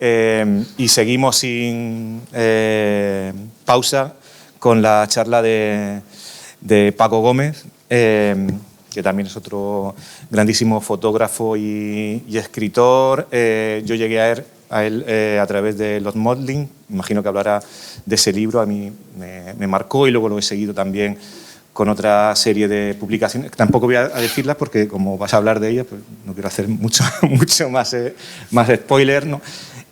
Y seguimos sin pausa con la charla de Paco Gómez, que también es otro grandísimo fotógrafo y escritor. Yo llegué a él a través de Los Modeling, imagino que hablará de ese libro, a mí me marcó y luego lo he seguido también con otra serie de publicaciones. Tampoco voy a decirlas porque como vas a hablar de ellas, pues no quiero hacer mucho más spoiler, ¿no?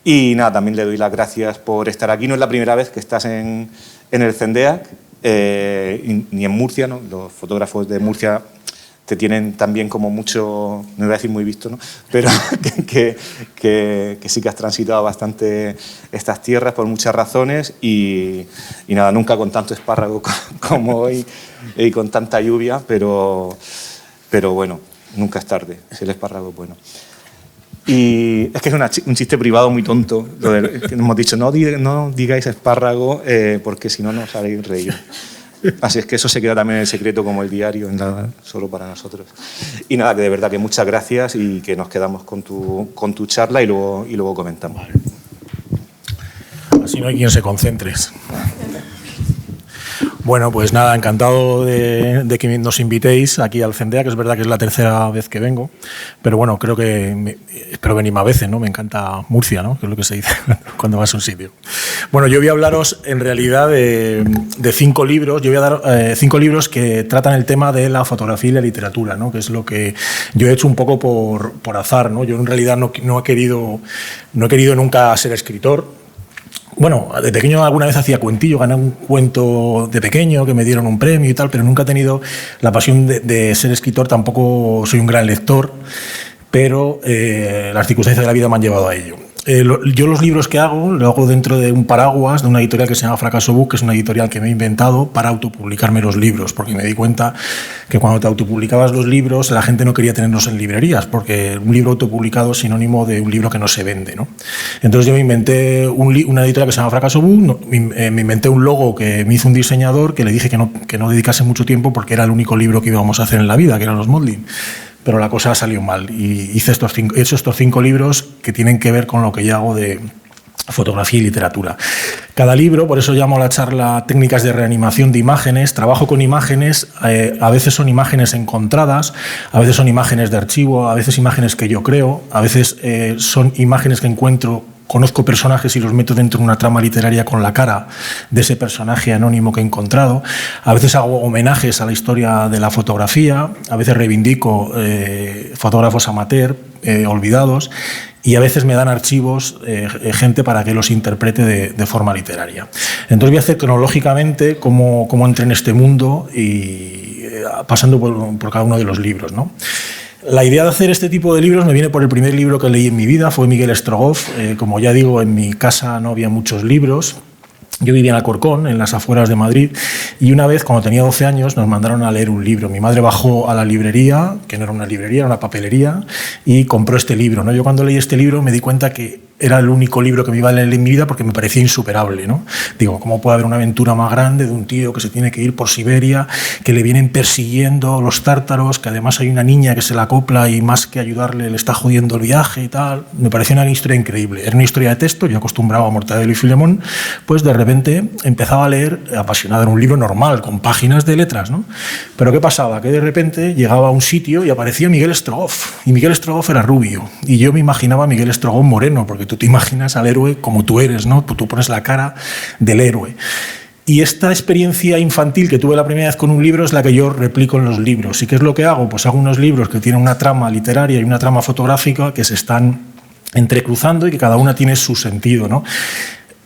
Y nada, también le doy las gracias por estar aquí. No es la primera vez que estás en el CENDEAC, ni en Murcia, ¿no? Los fotógrafos de Murcia te tienen también como mucho, no voy a decir muy visto, ¿no? Pero que sí que has transitado bastante estas tierras por muchas razones y nada, nunca con tanto espárrago como hoy y con tanta lluvia, pero bueno, nunca es tarde, si el espárrago es bueno. Y es que es un chiste privado muy tonto, que hemos dicho, no digáis espárrago porque si no nos haréis reír. Así es que eso se queda también en el secreto como el diario, nada, solo para nosotros. Y nada, que de verdad que muchas gracias y que nos quedamos con tu charla y luego comentamos. Así no hay quien se concentre. Bueno, pues nada, encantado de que nos invitéis aquí al CENDEAC, que es verdad que es la tercera vez que vengo, pero bueno, creo que espero venir más veces, ¿no? Me encanta Murcia, ¿no? Que es lo que se dice cuando vas a un sitio. Bueno, yo voy a hablaros en realidad de 5 libros. Yo voy a dar 5 libros que tratan el tema de la fotografía y la literatura, ¿no? Que es lo que yo he hecho un poco por azar, ¿no? Yo en realidad no he querido nunca ser escritor. Bueno, de pequeño alguna vez hacía cuentillo, gané un cuento de pequeño que me dieron un premio y tal, pero nunca he tenido la pasión de ser escritor, tampoco soy un gran lector, pero las circunstancias de la vida me han llevado a ello. Yo los libros que hago, lo hago dentro de un paraguas de una editorial que se llama Fracaso Book, que es una editorial que me he inventado para autopublicarme los libros, porque me di cuenta que cuando te autopublicabas los libros la gente no quería tenerlos en librerías, porque un libro autopublicado es sinónimo de un libro que no se vende, ¿no? Entonces yo me inventé una editorial que se llama Fracaso Book, me inventé un logo que me hizo un diseñador que le dije que no dedicase mucho tiempo porque era el único libro que íbamos a hacer en la vida, que eran los Modeling. Pero la cosa salió mal y he hecho estos 5 libros que tienen que ver con lo que yo hago de fotografía y literatura. Cada libro, por eso llamo a la charla técnicas de reanimación de imágenes, trabajo con imágenes, a veces son imágenes encontradas, a veces son imágenes de archivo, a veces imágenes que yo creo, a veces son imágenes que encuentro. Conozco personajes y los meto dentro de una trama literaria con la cara de ese personaje anónimo que he encontrado. A veces hago homenajes a la historia de la fotografía, a veces reivindico fotógrafos amateur, olvidados, y a veces me dan archivos gente para que los interprete de forma literaria. Entonces voy a hacer cronológicamente cómo entré en este mundo y pasando por cada uno de los libros, ¿no? La idea de hacer este tipo de libros me viene por el primer libro que leí en mi vida, fue Miguel Strogoff. Como ya digo, en mi casa no había muchos libros. Yo vivía en Alcorcón, en las afueras de Madrid, y una vez, cuando tenía 12 años, nos mandaron a leer un libro. Mi madre bajó a la librería, que no era una librería, era una papelería, y compró este libro, ¿no? Yo cuando leí este libro me di cuenta que era el único libro que me iba a leer en mi vida porque me parecía insuperable, ¿no? Digo, ¿cómo puede haber una aventura más grande de un tío que se tiene que ir por Siberia, que le vienen persiguiendo los tártaros, que además hay una niña que se la acopla y más que ayudarle le está jodiendo el viaje y tal? Me parecía una historia increíble. Era una historia de texto, yo acostumbraba a Mortadelo y Filemón, pues de repente empezaba a leer apasionado en un libro normal, con páginas de letras, ¿no? Pero ¿qué pasaba? Que de repente llegaba a un sitio y aparecía Miguel Strogoff, y Miguel Strogoff era rubio, y yo me imaginaba a Miguel Strogoff moreno, porque tú te imaginas al héroe como tú eres, ¿no? Tú pones la cara del héroe. Y esta experiencia infantil que tuve la primera vez con un libro es la que yo replico en los libros. ¿Y qué es lo que hago? Pues hago unos libros que tienen una trama literaria y una trama fotográfica que se están entrecruzando y que cada una tiene su sentido, ¿no?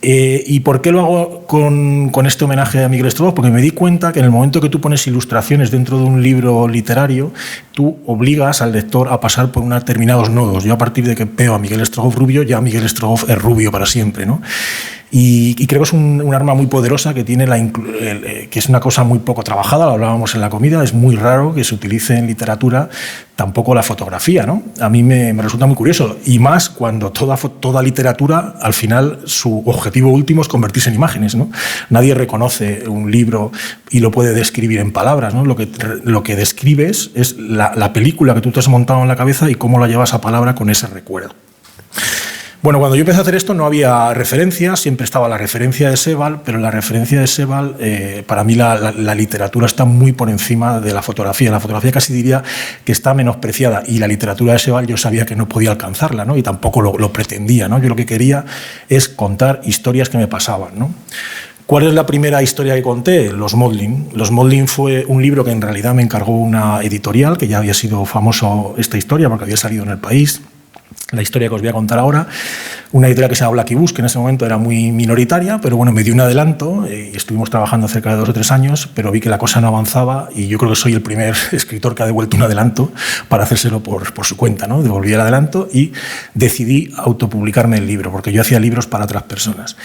¿Y por qué lo hago con este homenaje a Miguel Strogoff? Porque me di cuenta que en el momento que tú pones ilustraciones dentro de un libro literario, tú obligas al lector a pasar por unos determinados nodos. Yo a partir de que veo a Miguel Strogoff rubio, ya Miguel Strogoff es rubio para siempre, ¿no? Y creo que es un arma muy poderosa que tiene que es una cosa muy poco trabajada, lo hablábamos en la comida, es muy raro que se utilice en literatura tampoco la fotografía, ¿no? A mí me resulta muy curioso, y más cuando toda literatura, al final, su objetivo último es convertirse en imágenes, ¿no? Nadie reconoce un libro y lo puede describir en palabras, ¿no? Lo que describes es la película que tú te has montado en la cabeza y cómo la llevas a palabra con ese recuerdo. Bueno, cuando yo empecé a hacer esto no había referencias, siempre estaba la referencia de Sebald, pero la referencia de Sebald, para mí la literatura está muy por encima de la fotografía. La fotografía casi diría que está menospreciada, y la literatura de Sebald yo sabía que no podía alcanzarla, ¿no? Y tampoco lo pretendía, ¿no? Yo lo que quería es contar historias que me pasaban, ¿no? ¿Cuál es la primera historia que conté? Los Modeling. Los Modeling fue un libro que en realidad me encargó una editorial, que ya había sido famoso esta historia porque había salido en El País. La historia que os voy a contar ahora, una editorial que se llama Blackie Books, que en ese momento era muy minoritaria, pero bueno, me dio un adelanto y estuvimos trabajando cerca de 2 o 3 años, pero vi que la cosa no avanzaba y yo creo que soy el primer escritor que ha devuelto un adelanto para hacérselo por su cuenta, ¿no? Devolví el adelanto y decidí autopublicarme el libro, porque yo hacía libros para otras personas.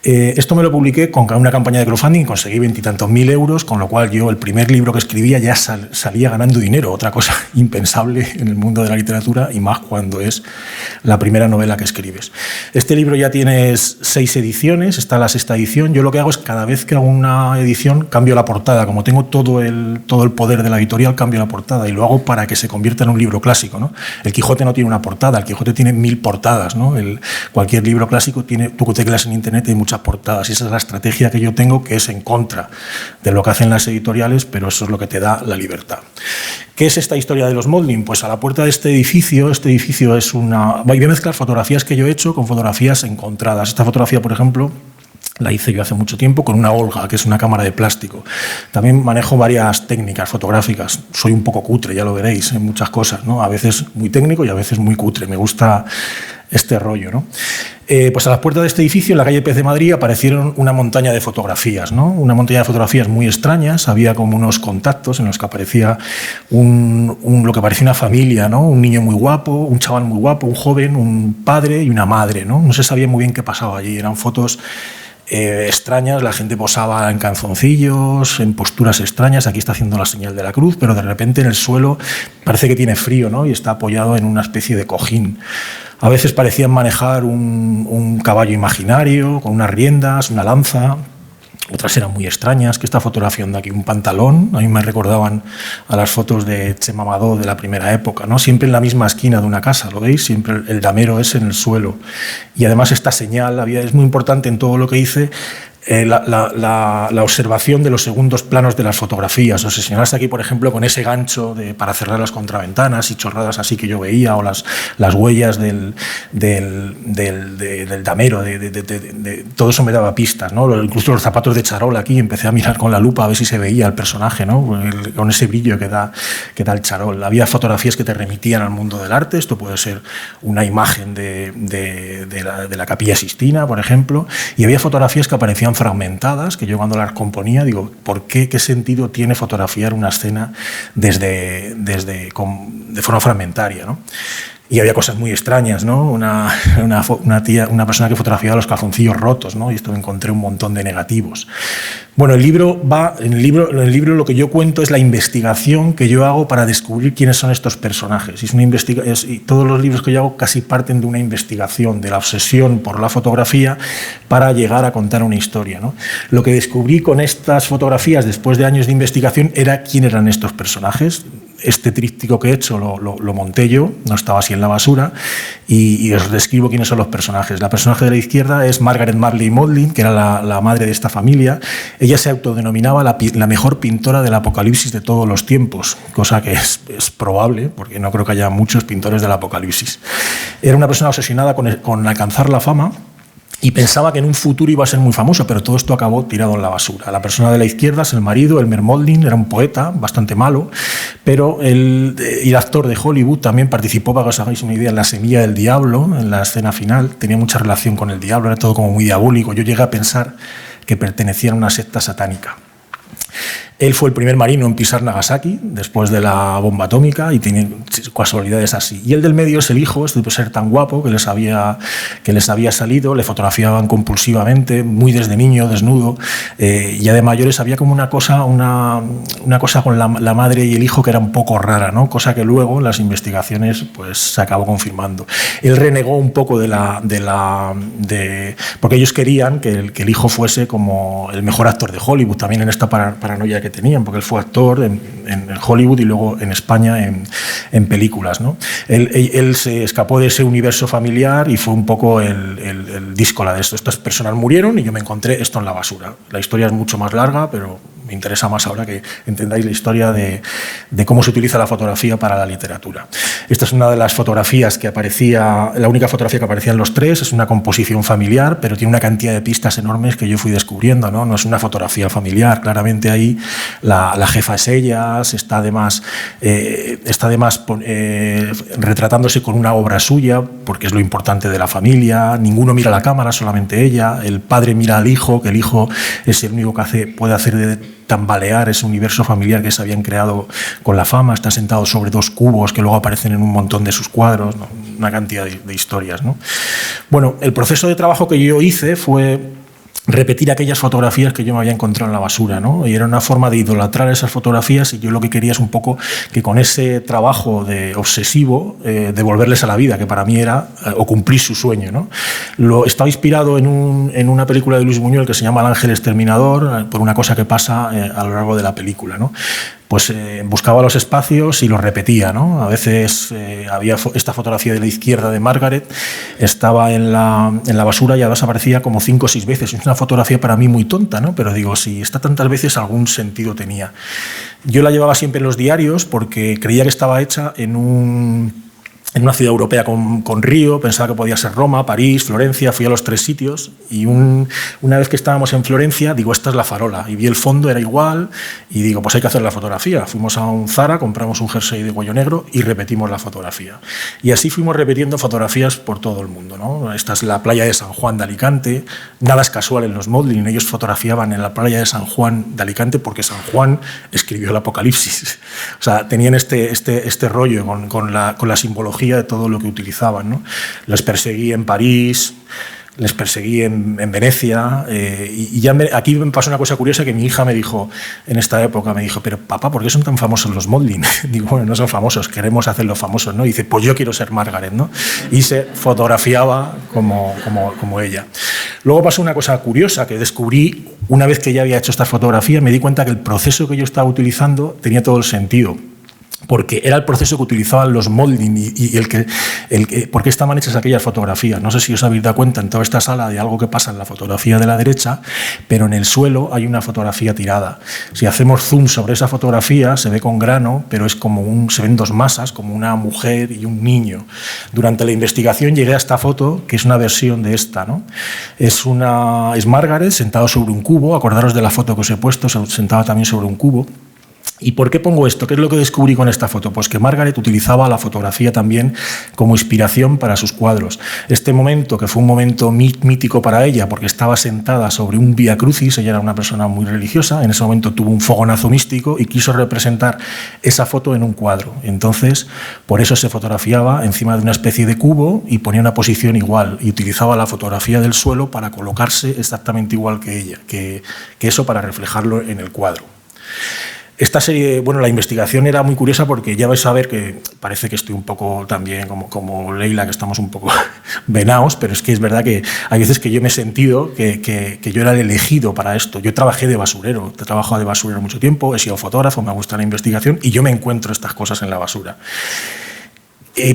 Esto me lo publiqué con una campaña de crowdfunding, conseguí 20 y tantos mil euros, con lo cual yo el primer libro que escribía ya salía ganando dinero, otra cosa impensable en el mundo de la literatura, y más cuando es la primera novela que escribes. Este libro ya tiene 6 ediciones, está la 6ª edición. Yo lo que hago es, cada vez que hago una edición, cambio la portada. Como tengo todo el poder de la editorial, cambio la portada, y lo hago para que se convierta en un libro clásico, ¿no? El Quijote no tiene una portada, el Quijote tiene 1000 portadas, ¿no? Cualquier libro clásico tiene, tú teclas en internet y hay muchas portadas, y esa es la estrategia que yo tengo, que es en contra de lo que hacen las editoriales, pero eso es lo que te da la libertad. ¿Qué es esta historia de los Modeling? Pues a la puerta de este edificio es una... Voy a mezclar fotografías que yo he hecho con fotografías encontradas. Esta fotografía, por ejemplo, la hice yo hace mucho tiempo con una Olga, que es una cámara de plástico. También manejo varias técnicas fotográficas. Soy un poco cutre, ya lo veréis, en muchas cosas, ¿no? A veces muy técnico y a veces muy cutre. Me gusta este rollo, ¿no? Pues a las puertas de este edificio, en la calle Pez de Madrid, aparecieron una montaña de fotografías, ¿no? Una montaña de fotografías muy extrañas. Había como unos contactos en los que aparecía lo que parecía una familia, ¿no? Un niño muy guapo, un chaval muy guapo, un joven, un padre y una madre, ¿no? No se sabía muy bien qué pasaba allí. Eran fotos extrañas, la gente posaba en calzoncillos, en posturas extrañas. Aquí está haciendo la señal de la cruz, pero de repente en el suelo parece que tiene frío, ¿no? Y está apoyado en una especie de cojín. A veces parecían manejar un caballo imaginario, con unas riendas, una lanza. Otras eran muy extrañas, que está fotografiando aquí un pantalón. A mí me recordaban a las fotos de Chema Amadó de la primera época, ¿no? Siempre en la misma esquina de una casa, ¿lo veis? Siempre el damero es en el suelo. Y además esta señal es muy importante en todo lo que hice. La observación de los segundos planos de las fotografías. Os señalaste aquí, por ejemplo, con ese gancho para cerrar las contraventanas y chorradas así que yo veía, o las huellas del damero, todo eso me daba pistas, ¿no? Incluso los zapatos de charol aquí, empecé a mirar con la lupa a ver si se veía el personaje, ¿no? Con ese brillo que da el charol. Había fotografías que te remitían al mundo del arte. Esto puede ser una imagen de la Capilla Sixtina, por ejemplo, y había fotografías que aparecían fragmentadas, que yo cuando las componía digo, ¿por qué? ¿Qué sentido tiene fotografiar una escena de forma fragmentaria, ¿no? Y había cosas muy extrañas, ¿no? Una persona que fotografiaba los calzoncillos rotos, ¿no? Y esto encontré un montón de negativos. Bueno, en el libro lo que yo cuento es la investigación que yo hago para descubrir quiénes son estos personajes. Y todos los libros que yo hago casi parten de una investigación, de la obsesión por la fotografía para llegar a contar una historia, ¿no? Lo que descubrí con estas fotografías después de años de investigación era quién eran estos personajes. Este tríptico que he hecho lo monté yo, no estaba así en la basura, y os describo quiénes son los personajes. La personaje de la izquierda es Margaret Marley Modeling, que era la madre de esta familia. Ella se autodenominaba la mejor pintora del apocalipsis de todos los tiempos, cosa que es probable, porque no creo que haya muchos pintores del apocalipsis. Era una persona obsesionada con alcanzar la fama, y pensaba que en un futuro iba a ser muy famoso, pero todo esto acabó tirado en la basura. La persona de la izquierda es el marido, Elmer Modeling, era un poeta bastante malo, pero el actor de Hollywood también participó, para que os hagáis una idea, en La semilla del diablo, en la escena final. Tenía mucha relación con el diablo, era todo como muy diabólico. Yo llegué a pensar que pertenecía a una secta satánica. Él fue el primer marino en pisar Nagasaki después de la bomba atómica y tiene casualidades así. Y el del medio es el hijo, este de ser tan guapo que les había salido, le fotografiaban compulsivamente, muy desde niño, desnudo. Ya de mayores había como una cosa con la madre y el hijo que era un poco rara, ¿no? Cosa que luego en las investigaciones pues, se acabó confirmando. Él renegó un poco porque ellos querían que el hijo fuese como el mejor actor de Hollywood, también en esta paranoia que que tenían, porque él fue actor en Hollywood y luego en España en películas, ¿no? Él se escapó de ese universo familiar y fue un poco el díscola de esto. Estas personas murieron y yo me encontré esto en la basura. La historia es mucho más larga, pero me interesa más ahora que entendáis la historia de cómo se utiliza la fotografía para la literatura. Esta es una de las fotografías que aparecía, la única fotografía que aparecía en los tres, es una composición familiar, pero tiene una cantidad de pistas enormes que yo fui descubriendo, ¿no? No es una fotografía familiar, claramente ahí la jefa es ella, está además retratándose con una obra suya, porque es lo importante de la familia, ninguno mira la cámara, solamente ella, el padre mira al hijo, que el hijo es el único que puede hacer de tambalear ese universo familiar que se habían creado con la fama, está sentado sobre 2 cubos que luego aparecen en un montón de sus cuadros, ¿no? Una cantidad de historias, ¿no? Bueno, el proceso de trabajo que yo hice fue repetir aquellas fotografías que yo me había encontrado en la basura, ¿no? Y era una forma de idolatrar esas fotografías, y yo lo que quería es un poco que con ese trabajo de obsesivo devolverles a la vida, que para mí era o cumplir su sueño, ¿no? Estaba inspirado en una película de Luis Buñuel que se llama El ángel exterminador, por una cosa que pasa a lo largo de la película, ¿no? Pues buscaba los espacios y los repetía, ¿no? A veces había esta fotografía de la izquierda de Margaret, estaba en la basura y además aparecía como 5 o 6 veces. Es una fotografía para mí muy tonta, ¿no? Pero digo, si está tantas veces, algún sentido tenía. Yo la llevaba siempre en los diarios porque creía que estaba hecha en una ciudad europea con río, pensaba que podía ser Roma, París, Florencia, fui a los 3 sitios y una vez que estábamos en Florencia, digo, esta es la farola, y vi el fondo, era igual, y digo, pues hay que hacer la fotografía. Fuimos a un Zara, compramos un jersey de cuello negro y repetimos la fotografía. Y así fuimos repitiendo fotografías por todo el mundo, ¿no? Esta es la playa de San Juan de Alicante, nada es casual en los Maudlin, ellos fotografiaban en la playa de San Juan de Alicante porque San Juan escribió el Apocalipsis. O sea, tenían este rollo con la simbología de todo lo que utilizaban, ¿no? Les perseguí en París, les perseguí en Venecia, y ya aquí me pasó una cosa curiosa que mi hija me dijo en esta época, me dijo, pero papá, ¿por qué son tan famosos los Maudlin? Digo, bueno, no son famosos, queremos hacerlos famosos, ¿no? Y dice, pues yo quiero ser Margaret, ¿no? Y se fotografiaba como ella. Luego pasó una cosa curiosa que descubrí una vez que ya había hecho estas fotografías, me di cuenta que el proceso que yo estaba utilizando tenía todo el sentido, porque era el proceso que utilizaban los Maudlin y por qué estaban hechas aquellas fotografías. No sé si os habéis dado cuenta en toda esta sala de algo que pasa en la fotografía de la derecha, pero en el suelo hay una fotografía tirada. Si hacemos zoom sobre esa fotografía, se ve con grano, pero es como se ven 2 masas, como una mujer y un niño. Durante la investigación llegué a esta foto, que es una versión de esta, ¿no? Es Margaret sentada sobre un cubo, acordaros de la foto que os he puesto, sentada también sobre un cubo. ¿Y por qué pongo esto? ¿Qué es lo que descubrí con esta foto? Pues que Margaret utilizaba la fotografía también como inspiración para sus cuadros. Este momento, que fue un momento mítico para ella, porque estaba sentada sobre un Vía Crucis, ella era una persona muy religiosa, en ese momento tuvo un fogonazo místico y quiso representar esa foto en un cuadro. Entonces, por eso se fotografiaba encima de una especie de cubo y ponía una posición igual, y utilizaba la fotografía del suelo para colocarse exactamente igual que ella, que eso para reflejarlo en el cuadro. Esta serie, bueno, la investigación era muy curiosa porque ya vais a ver que parece que estoy un poco también como Leila, que estamos un poco venaos, pero es que es verdad que hay veces que yo me he sentido que yo era el elegido para esto. Yo trabajé de basurero, he trabajado de basurero mucho tiempo, he sido fotógrafo, me gusta la investigación y yo me encuentro estas cosas en la basura.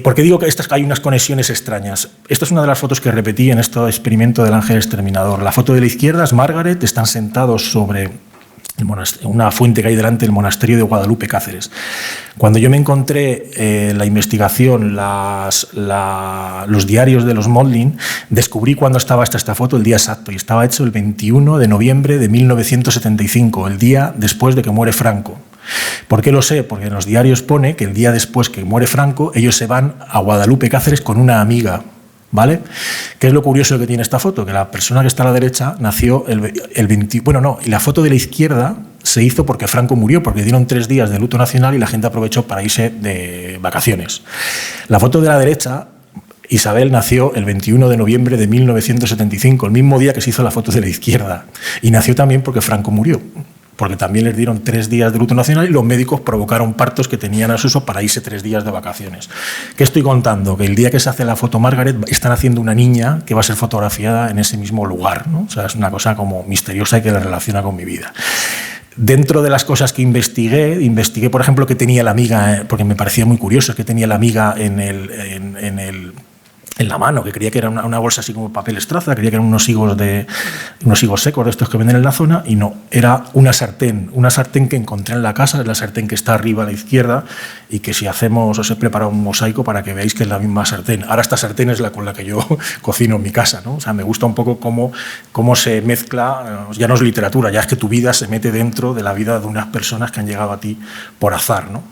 ¿Por qué digo que hay unas conexiones extrañas? Esta es una de las fotos que repetí en este experimento del ángel exterminador. La foto de la izquierda es Margaret, están sentados sobre una fuente que hay delante del monasterio de Guadalupe, Cáceres. Cuando yo me encontré la investigación, los diarios de los Maudlin, descubrí cuándo estaba esta foto, el día exacto, y estaba hecho el 21 de noviembre de 1975, el día después de que muere Franco. ¿Por qué lo sé? Porque en los diarios pone que el día después que muere Franco, ellos se van a Guadalupe, Cáceres con una amiga, ¿vale? ¿Qué es lo curioso que tiene esta foto? Que la persona que está a la derecha nació el 20... Bueno, no, y la foto de la izquierda se hizo porque Franco murió, porque dieron 3 días de luto nacional y la gente aprovechó para irse de vacaciones. La foto de la derecha, Isabel nació el 21 de noviembre de 1975, el mismo día que se hizo la foto de la izquierda. Y nació también porque Franco murió, porque también les dieron 3 días de luto nacional y los médicos provocaron partos que tenían a su uso para irse 3 días de vacaciones. ¿Qué estoy contando? Que el día que se hace la foto Margaret están haciendo una niña que va a ser fotografiada en ese mismo lugar, ¿no? O sea, es una cosa como misteriosa y que la relaciona con mi vida. dentro de las cosas que investigué, por ejemplo, que tenía la amiga, porque me parecía muy curioso, que tenía la amiga en la mano, que creía que era una bolsa así como papel estraza, creía que eran unos higos secos de estos que venden en la zona, y no, era una sartén que encontré en la casa, es la sartén que está arriba a la izquierda, y que si hacemos, os he preparado un mosaico para que veáis que es la misma sartén. Ahora esta sartén es la con la que yo cocino en mi casa, ¿no? O sea, me gusta un poco cómo se mezcla, ya no es literatura, ya es que tu vida se mete dentro de la vida de unas personas que han llegado a ti por azar, ¿no?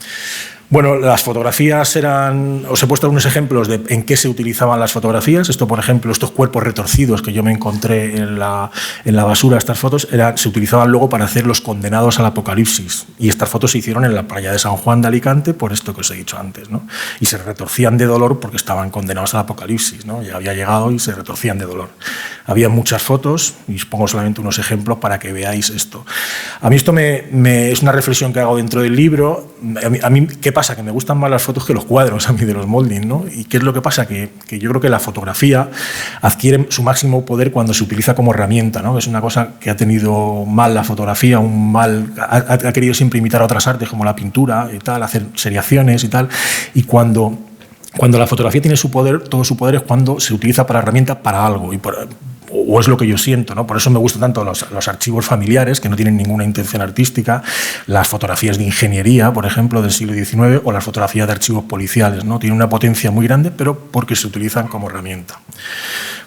Bueno, las fotografías eran... Os he puesto algunos ejemplos de en qué se utilizaban las fotografías. Esto, por ejemplo, estos cuerpos retorcidos que yo me encontré en la basura, estas fotos, se utilizaban luego para hacer los condenados al apocalipsis. Y estas fotos se hicieron en la playa de San Juan de Alicante, por esto que os he dicho antes, ¿no? Y se retorcían de dolor porque estaban condenados al apocalipsis, ¿no? Ya había llegado y se retorcían de dolor. Había muchas fotos, y os pongo solamente unos ejemplos para que veáis esto. A mí esto es una reflexión que hago dentro del libro. A mí ¿qué pasa? Que me gustan más las fotos que los cuadros a mí de los molding, ¿no? ¿Y qué es lo que pasa? Que yo creo que la fotografía adquiere su máximo poder cuando se utiliza como herramienta, ¿no? Es una cosa que ha tenido mal la fotografía, ha querido siempre imitar a otras artes como la pintura y tal, hacer seriaciones y tal, y cuando la fotografía tiene su poder, todo su poder es cuando se utiliza para herramienta para algo, o es lo que yo siento, ¿no? Por eso me gustan tanto los archivos familiares, que no tienen ninguna intención artística, las fotografías de ingeniería, por ejemplo, del siglo XIX, o las fotografías de archivos policiales, ¿no? Tienen una potencia muy grande, pero porque se utilizan como herramienta.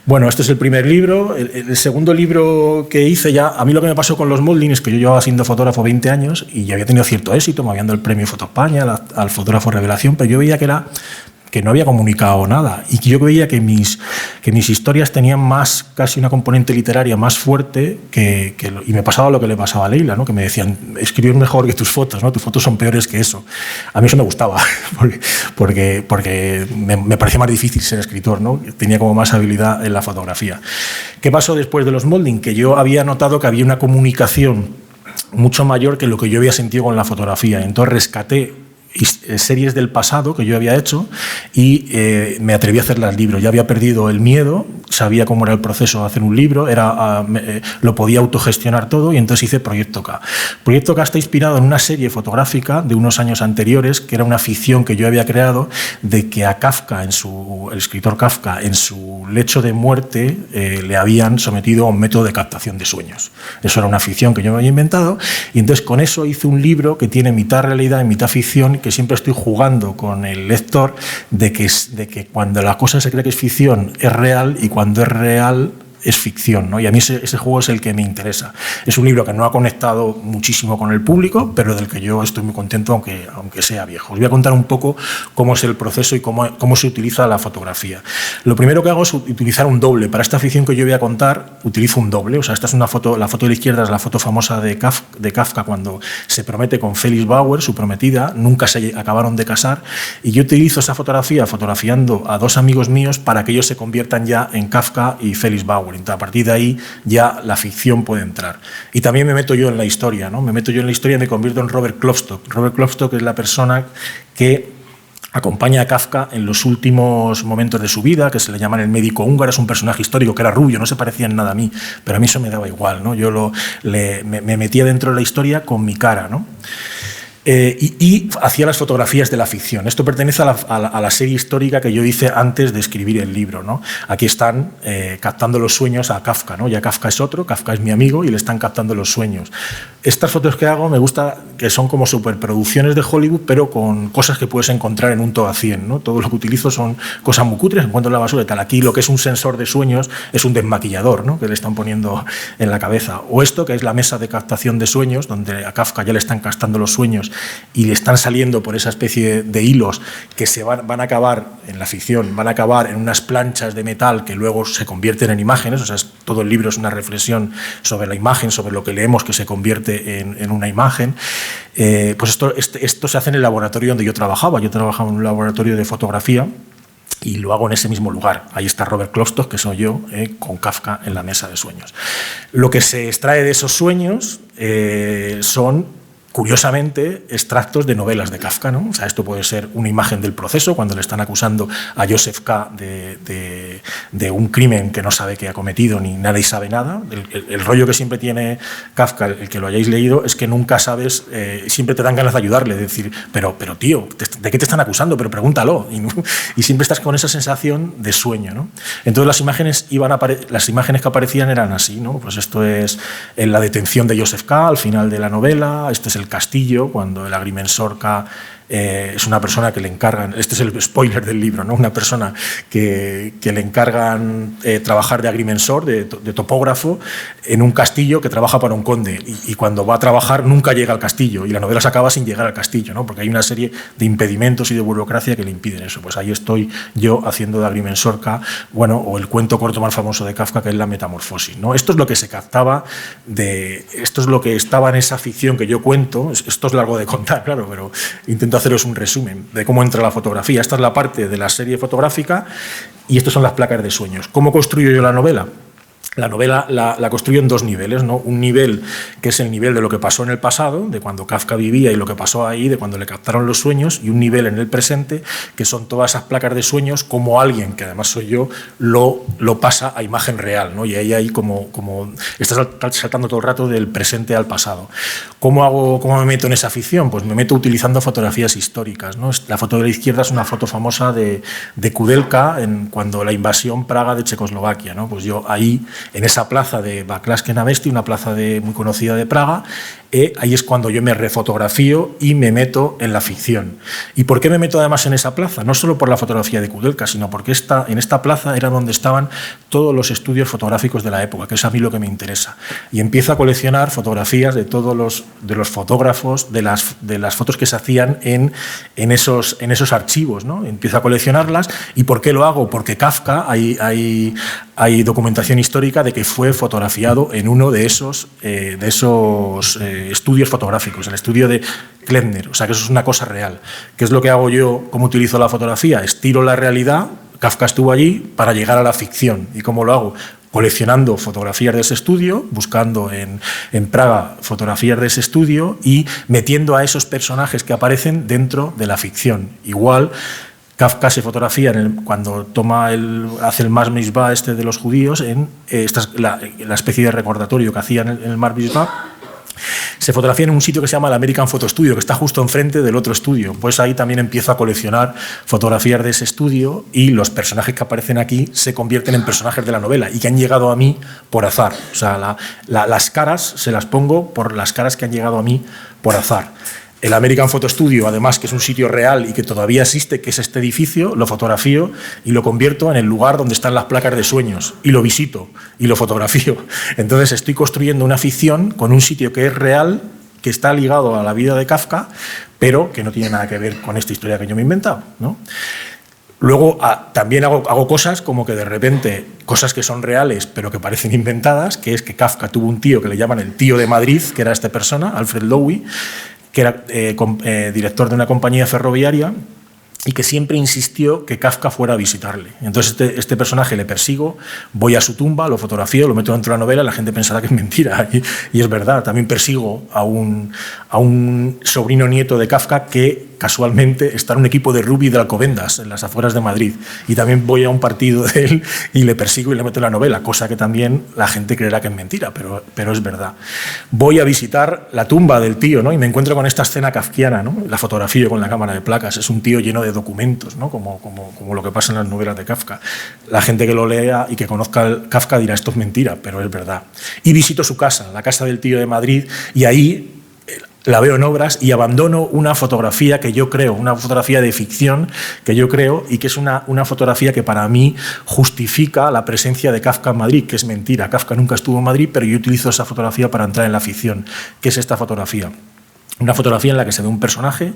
Bueno, este es el primer libro. El segundo libro que hice ya, a mí lo que me pasó con los molding es que yo llevaba siendo fotógrafo 20 años y ya había tenido cierto éxito, me habían dado el premio Foto España al fotógrafo revelación, pero yo veía que no había comunicado nada y que yo veía que mis historias tenían casi una componente literaria más fuerte y me pasaba lo que le pasaba a Leila, ¿no? Que me decían, escribir mejor que tus fotos, ¿no? Tus fotos son peores que eso. A mí eso me gustaba, porque me parecía más difícil ser escritor, ¿no? Tenía como más habilidad en la fotografía. ¿Qué pasó después de los molding? Que yo había notado que había una comunicación mucho mayor que lo que yo había sentido con la fotografía. Entonces rescaté series del pasado que yo había hecho y me atreví a hacerlas libros. Ya había perdido el miedo, sabía cómo era el proceso de hacer un libro, lo podía autogestionar todo y entonces hice Proyecto K. Proyecto K está inspirado en una serie fotográfica de unos años anteriores, que era una ficción que yo había creado, de que a Kafka, el escritor Kafka, en su lecho de muerte le habían sometido a un método de captación de sueños. Eso era una ficción que yo me había inventado y entonces con eso hice un libro que tiene mitad realidad y mitad ficción, que siempre estoy jugando con el lector de que cuando la cosa se cree que es ficción es real y cuando es real es ficción, ¿no? Y a mí ese juego es el que me interesa. Es un libro que no ha conectado muchísimo con el público, pero del que yo estoy muy contento, aunque sea viejo. Os voy a contar un poco cómo es el proceso y cómo se utiliza la fotografía. Lo primero que hago es utilizar un doble. Para esta ficción que yo voy a contar, utilizo un doble. O sea, esta es una foto, la foto de la izquierda es la foto famosa de Kafka cuando se promete con Felix Bauer, su prometida, nunca se acabaron de casar, y yo utilizo esa fotografía fotografiando a dos amigos míos para que ellos se conviertan ya en Kafka y Felix Bauer. Entonces, a partir de ahí ya la ficción puede entrar. Y también me meto yo en la historia, ¿no? Me meto yo en la historia y me convierto en Robert Klopstock. Robert Klopstock es la persona que acompaña a Kafka en los últimos momentos de su vida, que se le llaman el médico húngaro. Es un personaje histórico que era rubio, no se parecía en nada a mí, pero a mí eso me daba igual, ¿no? Yo me metía dentro de la historia con mi cara, ¿no? Y hacía las fotografías de la ficción. Esto pertenece a la serie histórica que yo hice antes de escribir el libro, ¿no? Aquí están captando los sueños a Kafka, ¿no? Ya Kafka es otro, Kafka es mi amigo y le están captando los sueños. Estas fotos que hago me gusta que son como superproducciones de Hollywood, pero con cosas que puedes encontrar en un todo a 100, ¿no? Todo lo que utilizo son cosas muy cutres, encuentro en la basura y tal. Aquí lo que es un sensor de sueños es un desmaquillador, ¿no? Que le están poniendo en la cabeza. O esto, que es la mesa de captación de sueños, donde a Kafka ya le están captando los sueños y le están saliendo por esa especie de hilos que van a acabar en la ficción, van a acabar en unas planchas de metal que luego se convierten en imágenes. O sea, todo el libro es una reflexión sobre la imagen, sobre lo que leemos que se convierte en una imagen. Pues esto se hace en el laboratorio donde yo trabajaba. Yo trabajaba en un laboratorio de fotografía y lo hago en ese mismo lugar. Ahí está Robert Klopstock, que soy yo, con Kafka en la mesa de sueños. Lo que se extrae de esos sueños son curiosamente, extractos de novelas de Kafka, ¿no? O sea, esto puede ser una imagen del proceso, cuando le están acusando a Joseph K. de un crimen que no sabe que ha cometido, ni nadie sabe nada. El rollo que siempre tiene Kafka, el que lo hayáis leído, es que nunca sabes, siempre te dan ganas de ayudarle, de decir, pero tío, ¿de qué te están acusando? Pero pregúntalo. Y siempre estás con esa sensación de sueño, ¿no? Entonces las imágenes que aparecían eran así, ¿no? Pues esto es en la detención de Joseph K. al final de la novela, este es el castillo, cuando el agrimensor K. Es una persona que le encargan, este es el spoiler del libro, ¿no? Una persona que le encargan trabajar de agrimensor, de topógrafo, en un castillo que trabaja para un conde, y cuando va a trabajar nunca llega al castillo, y la novela se acaba sin llegar al castillo, ¿no? Porque hay una serie de impedimentos y de burocracia que le impiden eso. Pues ahí estoy yo haciendo de agrimensor K, bueno, o el cuento corto más famoso de Kafka, que es La Metamorfosis, ¿no? Esto es lo que se captaba esto es lo que estaba en esa ficción que yo cuento. Esto es largo de contar, claro, pero intento haceros un resumen de cómo entra la fotografía. Esta es la parte de la serie fotográfica y estas son las placas de sueños. ¿Cómo construyo yo la novela? La novela la construyo en dos niveles, ¿no? Un nivel que es el nivel de lo que pasó en el pasado, de cuando Kafka vivía y lo que pasó ahí, de cuando le captaron los sueños, y un nivel en el presente, que son todas esas placas de sueños, como alguien, que además soy yo, lo pasa a imagen real, ¿no? Y ahí como estás saltando todo el rato del presente al pasado. ¿Cómo me meto en esa ficción? Pues me meto utilizando fotografías históricas, ¿no? La foto de la izquierda es una foto famosa de Kudelka cuando la invasión Praga de Checoslovaquia, ¿no? Pues yo ahí, en esa plaza de Václav Navesti, una plaza muy conocida de Praga, ahí es cuando yo me refotografío y me meto en la ficción. ¿Y por qué me meto además en esa plaza? No solo por la fotografía de Kudelka, sino porque en esta plaza era donde estaban todos los estudios fotográficos de la época, que es a mí lo que me interesa. Y empiezo a coleccionar fotografías de todos los fotógrafos, de las fotos que se hacían en esos archivos, ¿no? Empiezo a coleccionarlas. ¿Y por qué lo hago? Porque Kafka, hay documentación histórica de que fue fotografiado en uno de esos estudios fotográficos, el estudio de Klempner. O sea, que eso es una cosa real. ¿Qué es lo que hago yo? ¿Cómo utilizo la fotografía? Estiro la realidad. Kafka estuvo allí para llegar a la ficción. ¿Y cómo lo hago? Coleccionando fotografías de ese estudio, buscando en Praga fotografías de ese estudio y metiendo a esos personajes que aparecen dentro de la ficción. Igual, Kafka se fotografía cuando hace el Mar Mitzvah de los judíos, la especie de recordatorio que hacían en el Mar Mitzvah. Se fotografía en un sitio que se llama el American Photo Studio, que está justo enfrente del otro estudio. Pues ahí también empiezo a coleccionar fotografías de ese estudio y los personajes que aparecen aquí se convierten en personajes de la novela y que han llegado a mí por azar. O sea, las caras se las pongo por las caras que han llegado a mí por azar. El American Photo Studio, además, que es un sitio real y que todavía existe, que es este edificio, lo fotografío y lo convierto en el lugar donde están las placas de sueños, y lo visito y lo fotografío. Entonces estoy construyendo una ficción con un sitio que es real, que está ligado a la vida de Kafka, pero que no tiene nada que ver con esta historia que yo me he inventado, ¿no? Luego también hago cosas como que de repente, cosas que son reales pero que parecen inventadas, que es que Kafka tuvo un tío que le llaman el tío de Madrid, que era esta persona, Alfred Lowy, que era director de una compañía ferroviaria y que siempre insistió que Kafka fuera a visitarle. Entonces este personaje le persigo, voy a su tumba, lo fotografío, lo meto dentro de la novela, la gente pensará que es mentira, y es verdad. También persigo a un sobrino nieto de Kafka que casualmente está en un equipo de rugby de Alcobendas, en las afueras de Madrid, y también voy a un partido de él y le persigo y le meto en la novela, cosa que también la gente creerá que es mentira, pero es verdad. Voy a visitar la tumba del tío, ¿no? Y me encuentro con esta escena kafkiana, ¿no? La fotografío con la cámara de placas, es un tío lleno de documentos, ¿no? Como lo que pasa en las novelas de Kafka. La gente que lo lea y que conozca el Kafka dirá esto es mentira, pero es verdad. Y visito su casa, la casa del tío de Madrid, y ahí la veo en obras y abandono una fotografía que yo creo, una fotografía de ficción que yo creo y que es una fotografía que para mí justifica la presencia de Kafka en Madrid, que es mentira. Kafka nunca estuvo en Madrid, pero yo utilizo esa fotografía para entrar en la ficción. ¿Qué es esta fotografía? Una fotografía en la que se ve un personaje,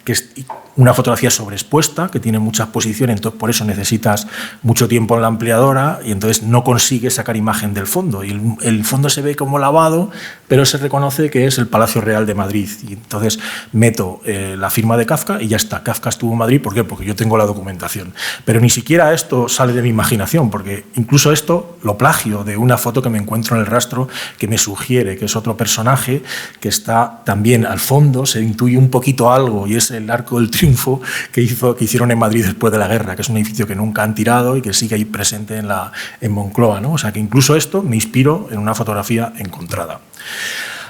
que es una fotografía sobreexpuesta, que tiene mucha exposición, entonces por eso necesitas mucho tiempo en la ampliadora y entonces no consigues sacar imagen del fondo. Y el fondo se ve como lavado, pero se reconoce que es el Palacio Real de Madrid. Y entonces meto la firma de Kafka y ya está. Kafka estuvo en Madrid, ¿por qué? Porque yo tengo la documentación. Pero ni siquiera esto sale de mi imaginación, porque incluso esto lo plagio de una foto que me encuentro en el rastro que me sugiere que es otro personaje que está también al fondo se intuye un poquito algo, y es el Arco del Triunfo que hicieron en Madrid después de la guerra, que es un edificio que nunca han tirado y que sigue ahí presente en Moncloa, ¿no? O sea que incluso esto me inspiró en una fotografía encontrada.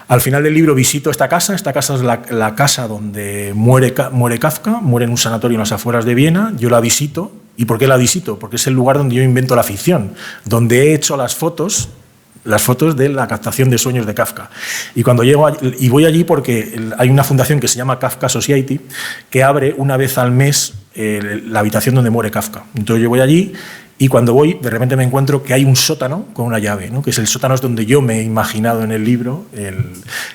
Al final del libro visito esta casa es la casa donde muere Kafka, muere en un sanatorio en las afueras de Viena, yo la visito. ¿Y por qué la visito? Porque es el lugar donde yo invento la ficción, donde he hecho las fotos de la captación de sueños de Kafka. Y cuando llego y voy allí porque hay una fundación que se llama Kafka Society que abre una vez al mes la habitación donde muere Kafka. Entonces yo voy allí y cuando voy de repente me encuentro que hay un sótano con una llave, ¿no? Que es el sótano es donde yo me he imaginado en el libro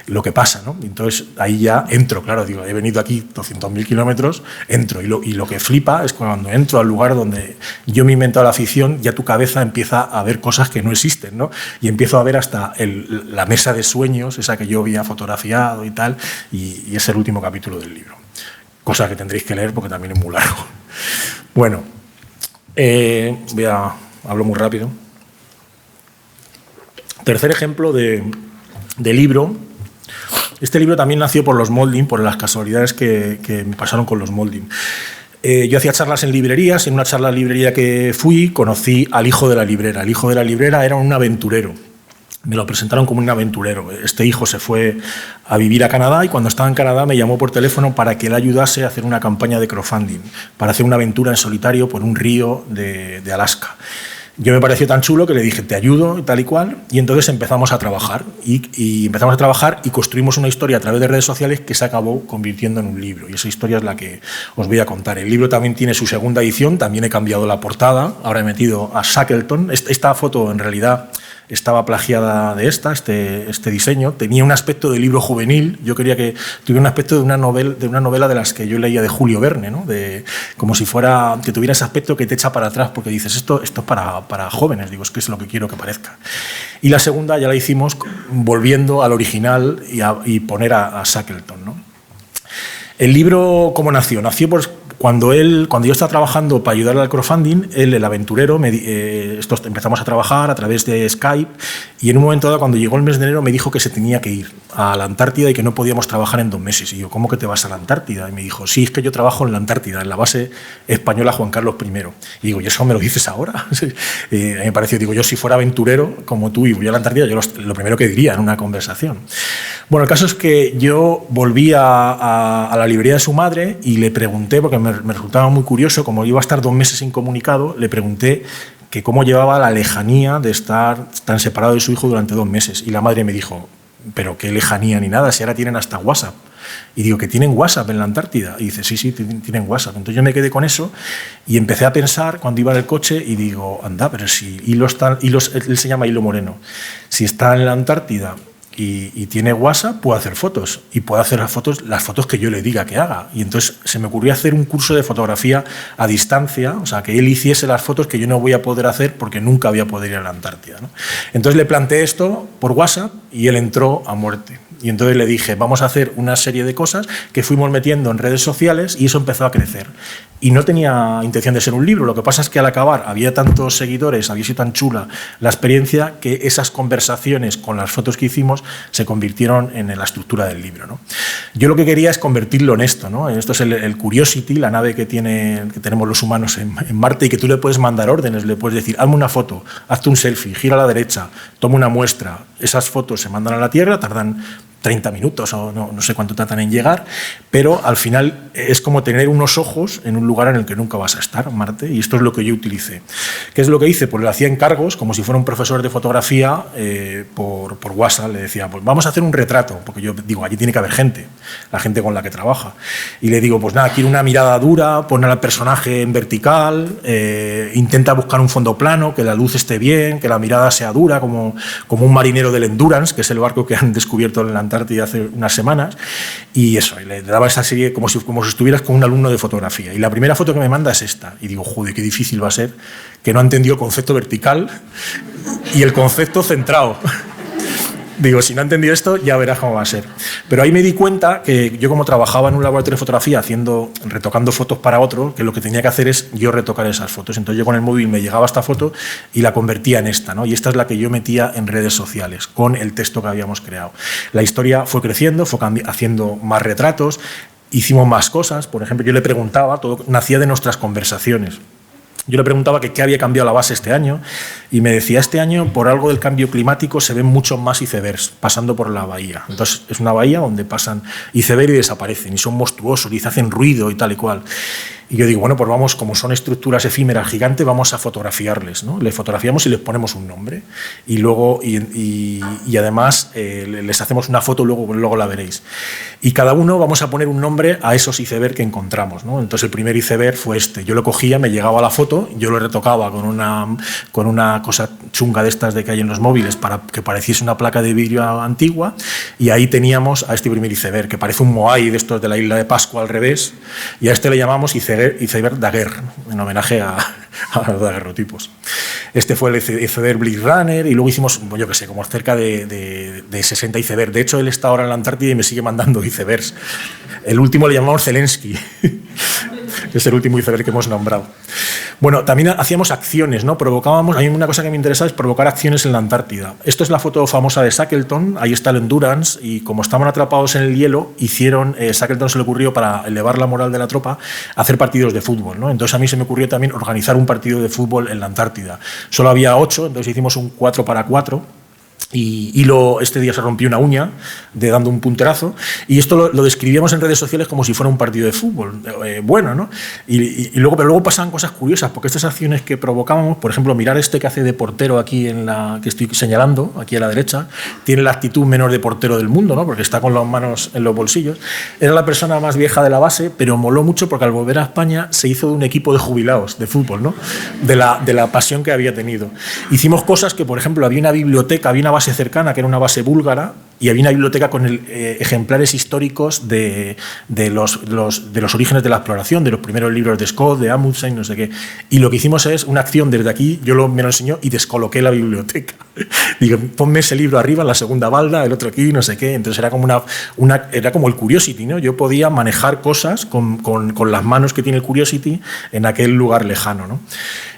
lo que pasa, ¿no? Entonces ahí ya entro, claro, digo, he venido aquí 200.000 kilómetros, entro y lo que flipa es cuando entro al lugar donde yo me he inventado la ficción, ya tu cabeza empieza a ver cosas que no existen, ¿no? Y empiezo a ver hasta la mesa de sueños, esa que yo había fotografiado y tal, y es el último capítulo del libro. Cosa que tendréis que leer porque también es muy largo. Bueno, hablo muy rápido. Tercer ejemplo de libro. Este libro también nació por los Molding, por las casualidades que me pasaron con los Molding. Yo hacía charlas en librerías. En una charla en librería que fui conocí al hijo de la librera. El hijo de la librera era un aventurero. Me lo presentaron como un aventurero. Este hijo se fue a vivir a Canadá y cuando estaba en Canadá me llamó por teléfono para que él ayudase a hacer una campaña de crowdfunding, para hacer una aventura en solitario por un río de Alaska. Yo me pareció tan chulo que le dije, te ayudo y tal y cual, y entonces empezamos a trabajar. Y empezamos a trabajar y construimos una historia a través de redes sociales que se acabó convirtiendo en un libro. Y esa historia es la que os voy a contar. El libro también tiene su segunda edición, también he cambiado la portada, ahora he metido a Shackleton. Esta foto en realidad estaba plagiada de este diseño. Tenía un aspecto de libro juvenil. Yo quería que tuviera un aspecto de una novela de las que yo leía de Julio Verne, ¿no? Como si fuera, que tuviera ese aspecto que te echa para atrás, porque dices, esto es para jóvenes. Digo, es que es lo que quiero que parezca. Y la segunda ya la hicimos volviendo al original y poner a Shackleton, ¿no? El libro, ¿cómo nació? Nació pues cuando yo estaba trabajando para ayudarle al crowdfunding, él, el aventurero, empezamos a trabajar a través de Skype y en un momento dado, cuando llegó el mes de enero, me dijo que se tenía que ir a la Antártida y que no podíamos trabajar en 2 meses. Y yo, ¿cómo que te vas a la Antártida? Y me dijo, sí, es que yo trabajo en la Antártida, en la base española Juan Carlos I. Y digo, ¿y eso me lo dices ahora? A mí me pareció, digo, yo si fuera aventurero como tú y voy a la Antártida, yo lo primero que diría en una conversación. Bueno, el caso es que yo volví a la librería de su madre y le pregunté, porque me resultaba muy curioso, como iba a estar 2 meses incomunicado, le pregunté que cómo llevaba la lejanía de estar tan separado de su hijo durante 2 meses. Y la madre me dijo, pero qué lejanía ni nada, si ahora tienen hasta WhatsApp. Y digo, ¿que tienen WhatsApp en la Antártida? Y dice, sí, tienen WhatsApp. Entonces yo me quedé con eso y empecé a pensar cuando iba en el coche y digo, anda, pero si él se llama Hilo Moreno, si está en la Antártida y tiene WhatsApp, puede hacer fotos y puede hacer las fotos que yo le diga que haga. Y entonces se me ocurrió hacer un curso de fotografía a distancia, o sea, que él hiciese las fotos que yo no voy a poder hacer porque nunca voy a poder ir a la Antártida, ¿no? Entonces le planteé esto por WhatsApp y él entró a muerte. Y entonces le dije, vamos a hacer una serie de cosas que fuimos metiendo en redes sociales y eso empezó a crecer. Y no tenía intención de ser un libro, lo que pasa es que al acabar había tantos seguidores, había sido tan chula la experiencia que esas conversaciones con las fotos que hicimos se convirtieron en la estructura del libro, ¿no? Yo lo que quería es convertirlo en esto, ¿no? Esto es el Curiosity, la nave que tenemos los humanos en Marte y que tú le puedes mandar órdenes, le puedes decir, hazme una foto, hazte un selfie, gira a la derecha, toma una muestra. Esas fotos se mandan a la Tierra, tardan 30 minutos o no sé cuánto tratan en llegar, pero al final es como tener unos ojos en un lugar en el que nunca vas a estar, Marte, y esto es lo que yo utilicé. ¿Qué es lo que hice? Pues le hacía encargos, como si fuera un profesor de fotografía, por WhatsApp, le decía, pues vamos a hacer un retrato, porque yo digo, allí tiene que haber gente, la gente con la que trabaja, y le digo, pues nada, quiero una mirada dura, pon al personaje en vertical, intenta buscar un fondo plano, que la luz esté bien, que la mirada sea dura, como un marinero del Endurance, que es el barco que han descubierto en la Antártida hace unas semanas, y eso, y le daba esa serie como si estuvieras con un alumno de fotografía. Y la primera foto que me manda es esta, y digo, joder, qué difícil va a ser, que no ha entendido el concepto vertical y el concepto centrado. Digo, si no he entendido esto, ya verás cómo va a ser. Pero ahí me di cuenta que yo, como trabajaba en un laboratorio de fotografía retocando fotos para otro, que lo que tenía que hacer es yo retocar esas fotos. Entonces yo con el móvil me llegaba esta foto y la convertía en esta, ¿no? Y esta es la que yo metía en redes sociales con el texto que habíamos creado. La historia fue creciendo, fue haciendo más retratos, hicimos más cosas. Por ejemplo, yo le preguntaba, todo nacía de nuestras conversaciones. Yo le preguntaba que qué había cambiado la base este año y me decía, este año por algo del cambio climático se ven muchos más icebergs pasando por la bahía. Entonces es una bahía donde pasan icebergs y desaparecen y son monstruosos y se hacen ruido y tal y cual. Y yo digo, bueno, pues vamos, como son estructuras efímeras gigantes, vamos a fotografiarles, ¿no? Les fotografiamos y les ponemos un nombre. Y luego, y además, les hacemos una foto, luego la veréis. Y cada uno vamos a poner un nombre a esos icebergs que encontramos, ¿no? Entonces, el primer iceberg fue este. Yo lo cogía, me llegaba a la foto, yo lo retocaba con una cosa chunga de estas de que hay en los móviles para que pareciese una placa de vidrio antigua, y ahí teníamos a este primer iceberg, que parece un Moai de estos de la isla de Pascua al revés, y a este le llamamos iceberg Daguerre, en homenaje a los daguerrotipos. Este fue el iceberg Blade Runner, y luego hicimos, yo qué sé, como cerca de 60 icebergs. De hecho, él está ahora en la Antártida y me sigue mandando icebergs. El último le llamamos Zelensky, que es el último iceberg que hemos nombrado. Bueno, también hacíamos acciones, ¿no? Provocábamos, a mí una cosa que me interesa es provocar acciones en la Antártida. Esto es la foto famosa de Shackleton, ahí está el Endurance, y como estaban atrapados en el hielo, Shackleton se le ocurrió, para elevar la moral de la tropa, hacer partidos de fútbol, ¿no? Entonces a mí se me ocurrió también organizar un partido de fútbol en la Antártida. Solo había 8, entonces hicimos un 4x4. Y este día se rompió una uña dando un punterazo, y esto lo describíamos en redes sociales como si fuera un partido de fútbol, bueno, ¿no? Pero luego pasaban cosas curiosas, porque estas acciones que provocábamos, por ejemplo, mirar este que hace de portero aquí que estoy señalando, aquí a la derecha, tiene la actitud menor de portero del mundo, ¿no? Porque está con las manos en los bolsillos. Era la persona más vieja de la base, pero moló mucho porque al volver a España se hizo de un equipo de jubilados de fútbol, ¿no? De la pasión que había tenido. Hicimos cosas que, por ejemplo, había una biblioteca, había una base cercana, que era una base búlgara, y había una biblioteca con ejemplares históricos de los orígenes de la exploración, de los primeros libros de Scott, de Amundsen, no sé qué. Y lo que hicimos es una acción desde aquí, me lo enseñó y descoloqué la biblioteca. Digo, ponme ese libro arriba, en la segunda balda, el otro aquí, no sé qué. Entonces era como era como el Curiosity, ¿no? Yo podía manejar cosas con las manos que tiene el Curiosity en aquel lugar lejano, ¿no?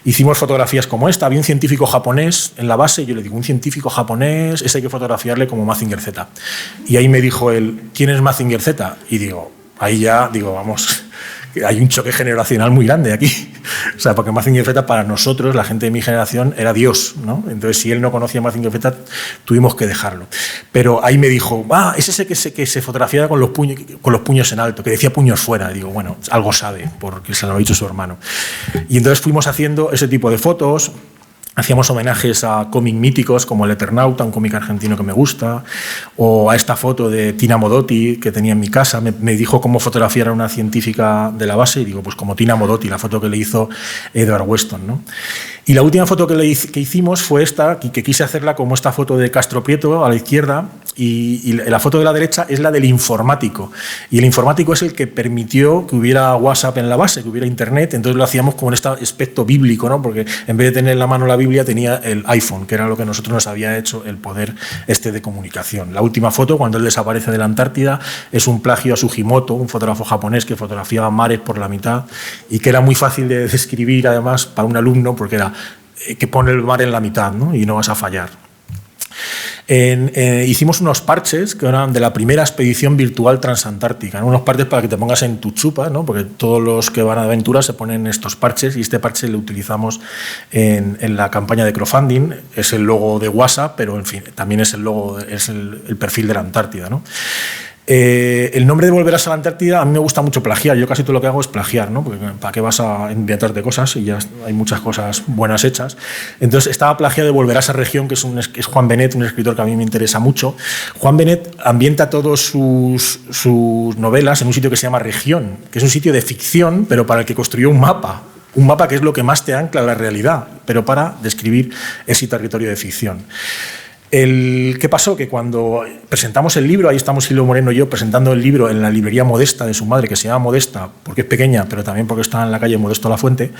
Hicimos fotografías como esta. Había un científico japonés en la base, y yo le digo, un científico japonés, ese hay que fotografiarle como Mazinger Z. Y ahí me dijo él, ¿quién es Mazinger Z? Y vamos, hay un choque generacional muy grande aquí. O sea, porque Mazinger Z para nosotros, la gente de mi generación, era Dios, ¿no? Entonces, si él no conocía a Mazinger Z, tuvimos que dejarlo. Pero ahí me dijo, es ese que se fotografiaba con los puños en alto, que decía puños fuera. Y digo, bueno, algo sabe, porque se lo ha dicho su hermano. Y entonces fuimos haciendo ese tipo de fotos. Hacíamos homenajes a cómics míticos como El Eternauta, un cómic argentino que me gusta, o a esta foto de Tina Modotti que tenía en mi casa. Me dijo cómo fotografiar a una científica de la base, y digo, pues como Tina Modotti, la foto que le hizo Edward Weston, ¿no? Y la última foto que hicimos fue esta, que quise hacerla como esta foto de Castro Prieto a la izquierda, y la foto de la derecha es la del informático. Y el informático es el que permitió que hubiera WhatsApp en la base, que hubiera Internet. Entonces lo hacíamos con este aspecto bíblico, ¿no? Porque en vez de tener en la mano la Biblia, tenía el iPhone, que era lo que nosotros nos había hecho el poder de comunicación. La última foto, cuando él desaparece de la Antártida, es un plagio a Sugimoto, un fotógrafo japonés que fotografiaba mares por la mitad, y que era muy fácil de describir, además, para un alumno, porque era que pone el mar en la mitad, ¿no? Y no vas a fallar. Hicimos unos parches que eran de la primera expedición virtual transantártica, ¿no? Unos parches para que te pongas en tu chupa, ¿no? Porque todos los que van a aventuras se ponen estos parches, y este parche lo utilizamos en la campaña de crowdfunding. Es el logo de WhatsApp, pero en fin, también es el logo, es el perfil de la Antártida, ¿no? El nombre de Volverás a la Antártida, a mí me gusta mucho plagiar. Yo casi todo lo que hago es plagiar, ¿no? Porque ¿para qué vas a inventarte cosas? Y ya hay muchas cosas buenas hechas. Entonces estaba plagiado de Volverás a Región, que es Juan Benet, un escritor que a mí me interesa mucho. Juan Benet ambienta todas sus novelas en un sitio que se llama Región, que es un sitio de ficción, pero para el que construyó un mapa. Un mapa que es lo que más te ancla a la realidad, pero para describir ese territorio de ficción. ¿Qué pasó? Que cuando presentamos el libro, ahí estamos Silvio Moreno y yo presentando el libro en la librería Modesta de su madre, que se llama Modesta porque es pequeña, pero también porque está en la calle Modesto La Fuente.